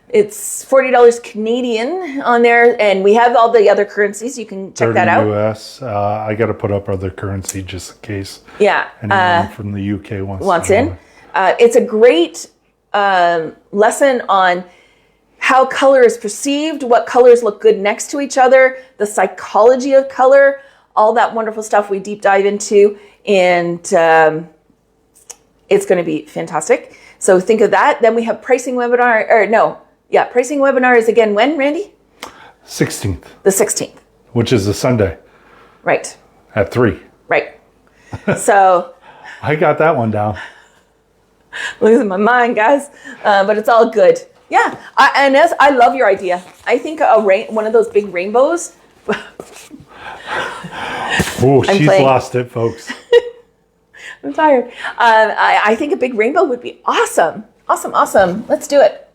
Speaker 1: It's $40 Canadian on there, and we have all the other currencies. You can check that out.
Speaker 2: US. I got to put up other currency just in case.
Speaker 1: Yeah.
Speaker 2: Anyone from the UK wants
Speaker 1: in. It's a great lesson on how color is perceived, what colors look good next to each other, the psychology of color, all that wonderful stuff we deep dive into, and it's going to be fantastic. So think of that. Then we have pricing webinar, pricing webinar is again when, Randy?
Speaker 2: 16th.
Speaker 1: The 16th.
Speaker 2: Which is a Sunday.
Speaker 1: Right.
Speaker 2: At 3.
Speaker 1: Right. So.
Speaker 2: I got that one down.
Speaker 1: Losing my mind, guys. But it's all good. Yeah. I love your idea. I think one of those big rainbows.
Speaker 2: Oh, she's lost it, folks.
Speaker 1: I'm tired. I think a big rainbow would be awesome. Awesome. Let's do it.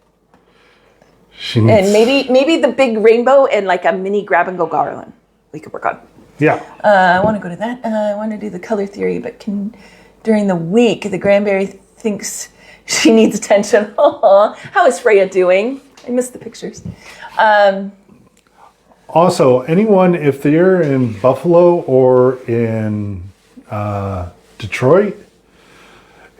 Speaker 1: And maybe the big rainbow and like a mini grab and go garland we could work on.
Speaker 2: Yeah.
Speaker 1: I want to go to that. I want to do the color theory, but during the week, the Granberry thinks she needs attention. How is Freya doing? I missed the pictures.
Speaker 2: Also, anyone, if they're in Buffalo or in Detroit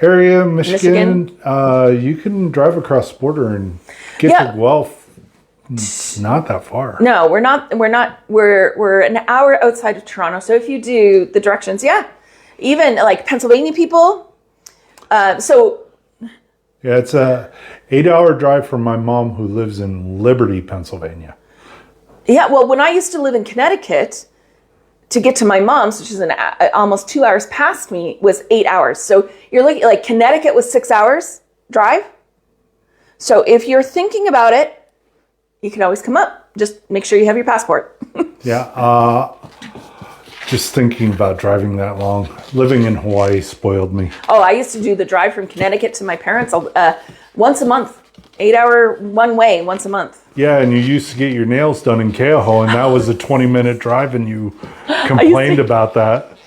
Speaker 2: area, Michigan. You can drive across the border and get to Guelph. Not that far. No, we're not. We're an hour outside of Toronto. So if you do the directions, even like Pennsylvania people. It's a 8-hour drive from my mom who lives in Liberty, Pennsylvania. Yeah, well, when I used to live in Connecticut, to get to my mom's, which is almost 2 hours past me, was 8 hours. So you're looking like Connecticut was 6 hours drive. So if you're thinking about it, you can always come up. Just make sure you have your passport. Just thinking about driving that long. Living in Hawaii spoiled me.
Speaker 1: Oh, I used to do the drive from Connecticut to my parents once a month. 8-hour one way once a month.
Speaker 2: Yeah, and you used to get your nails done in Keauhou, and that was a 20-minute drive, and you complained about that.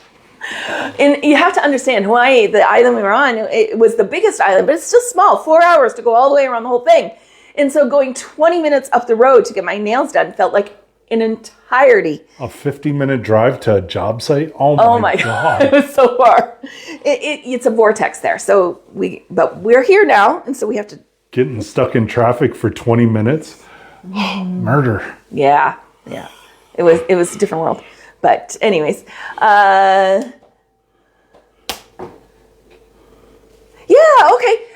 Speaker 1: And you have to understand, Hawaii, the island we were on, it was the biggest island, but it's still small. 4 hours to go all the way around the whole thing. And so going 20 minutes up the road to get my nails done felt like an entirety.
Speaker 2: A 50-minute drive to a job site? Oh my God.
Speaker 1: It was so far. It's a vortex there. But we're here now, and so we have to.
Speaker 2: Getting stuck in traffic for 20 minutes? Murder.
Speaker 1: Yeah. It was a different world. But anyways, yeah, okay.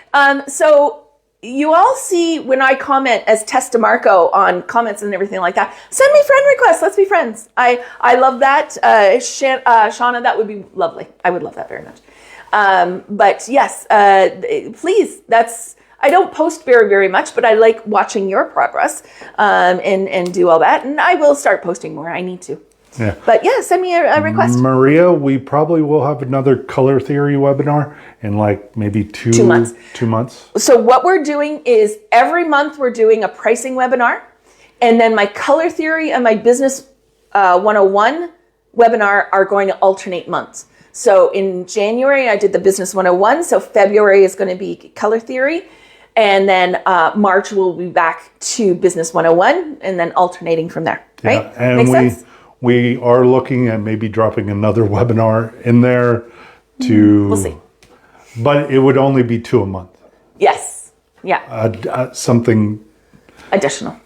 Speaker 1: So you all see when I comment as Tess DeMarco on comments and everything like that, send me friend requests. Let's be friends. I love that. Shauna, that would be lovely. I would love that very much. But yes, please, I don't post very, very much, but I like watching your progress and do all that. And I will start posting more. I need to.
Speaker 2: Yeah.
Speaker 1: But yeah, send me a request.
Speaker 2: Maria, we probably will have another color theory webinar in like maybe 2
Speaker 1: months.
Speaker 2: 2 months.
Speaker 1: So what we're doing is every month we're doing a pricing webinar. And then my color theory and my business 101 webinar are going to alternate months. So in January, I did the business 101. So February is going to be color theory. And then March we'll be back to business 101 and then alternating from there. Right?
Speaker 2: Yeah, and
Speaker 1: Makes sense?
Speaker 2: We are looking at maybe dropping another webinar in there to...
Speaker 1: We'll see.
Speaker 2: But it would only be 2 a month.
Speaker 1: Yes. Yeah.
Speaker 2: Something...
Speaker 1: Additional.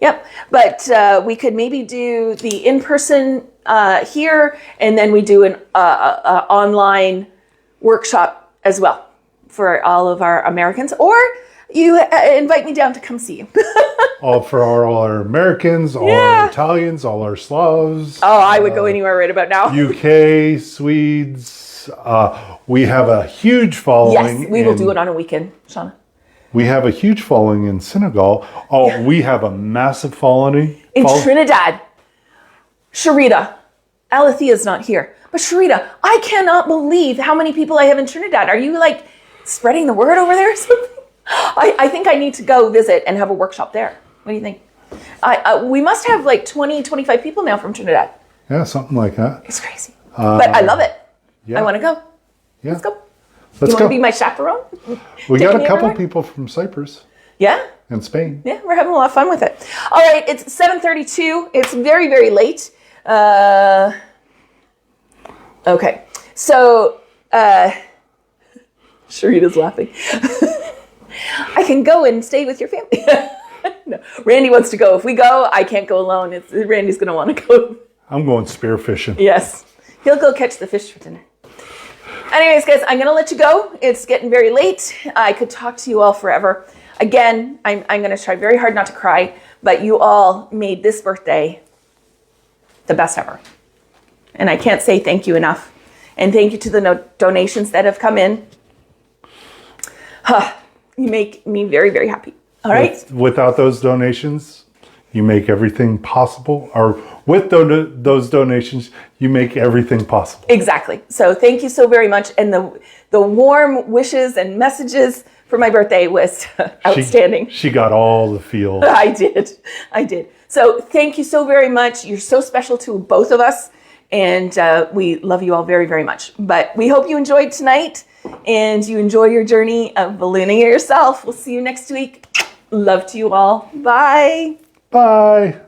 Speaker 1: Yep. But we could maybe do the in-person here, and then we do an online workshop as well for all of our Americans. Or you invite me down to come see you.
Speaker 2: For all our Americans, all our Italians, all our Slavs.
Speaker 1: Oh, I would go anywhere right about now.
Speaker 2: UK, Swedes. We have a huge following.
Speaker 1: Yes, we will do it on a weekend, Shauna.
Speaker 2: We have a huge following in Senegal. We have a massive following.
Speaker 1: In Trinidad. Sharita. Alethea's not here. But Sharita, I cannot believe how many people I have in Trinidad. Are you like spreading the word over there or something? I think I need to go visit and have a workshop there. What do you think? We must have like 20, 25 people now from Trinidad.
Speaker 2: Yeah, something like that.
Speaker 1: It's crazy. But I love it.
Speaker 2: Yeah.
Speaker 1: I want to go.
Speaker 2: Yeah.
Speaker 1: Let's go.
Speaker 2: Let's
Speaker 1: you
Speaker 2: go.
Speaker 1: want to be my chaperone?
Speaker 2: We got a couple
Speaker 1: everywhere?
Speaker 2: people from Cyprus
Speaker 1: Yeah?
Speaker 2: and Spain.
Speaker 1: Yeah, we're having a lot of fun with it. All right, it's 7:32. It's very, very late. Okay. So, Sharita's laughing. I can go and stay with your family. No, Randy wants to go. If we go, I can't go alone. Randy's going to want to go.
Speaker 2: I'm going spearfishing.
Speaker 1: Yes. He'll go catch the fish for dinner. Anyways, guys, I'm going to let you go. It's getting very late. I could talk to you all forever. Again, I'm going to try very hard not to cry, but you all made this birthday the best ever. And I can't say thank you enough. And thank you to the donations that have come in. You make me very, very happy. All right?
Speaker 2: Without those donations, you make everything possible. Or with those donations, you make everything possible.
Speaker 1: Exactly. So thank you so very much. And the warm wishes and messages for my birthday was outstanding.
Speaker 2: She got all the feel.
Speaker 1: I did. So thank you so very much. You're so special to both of us. And we love you all very, very much. But we hope you enjoyed tonight and you enjoy your journey of ballooning yourself. We'll see you next week. Love to you all. Bye.
Speaker 2: Bye.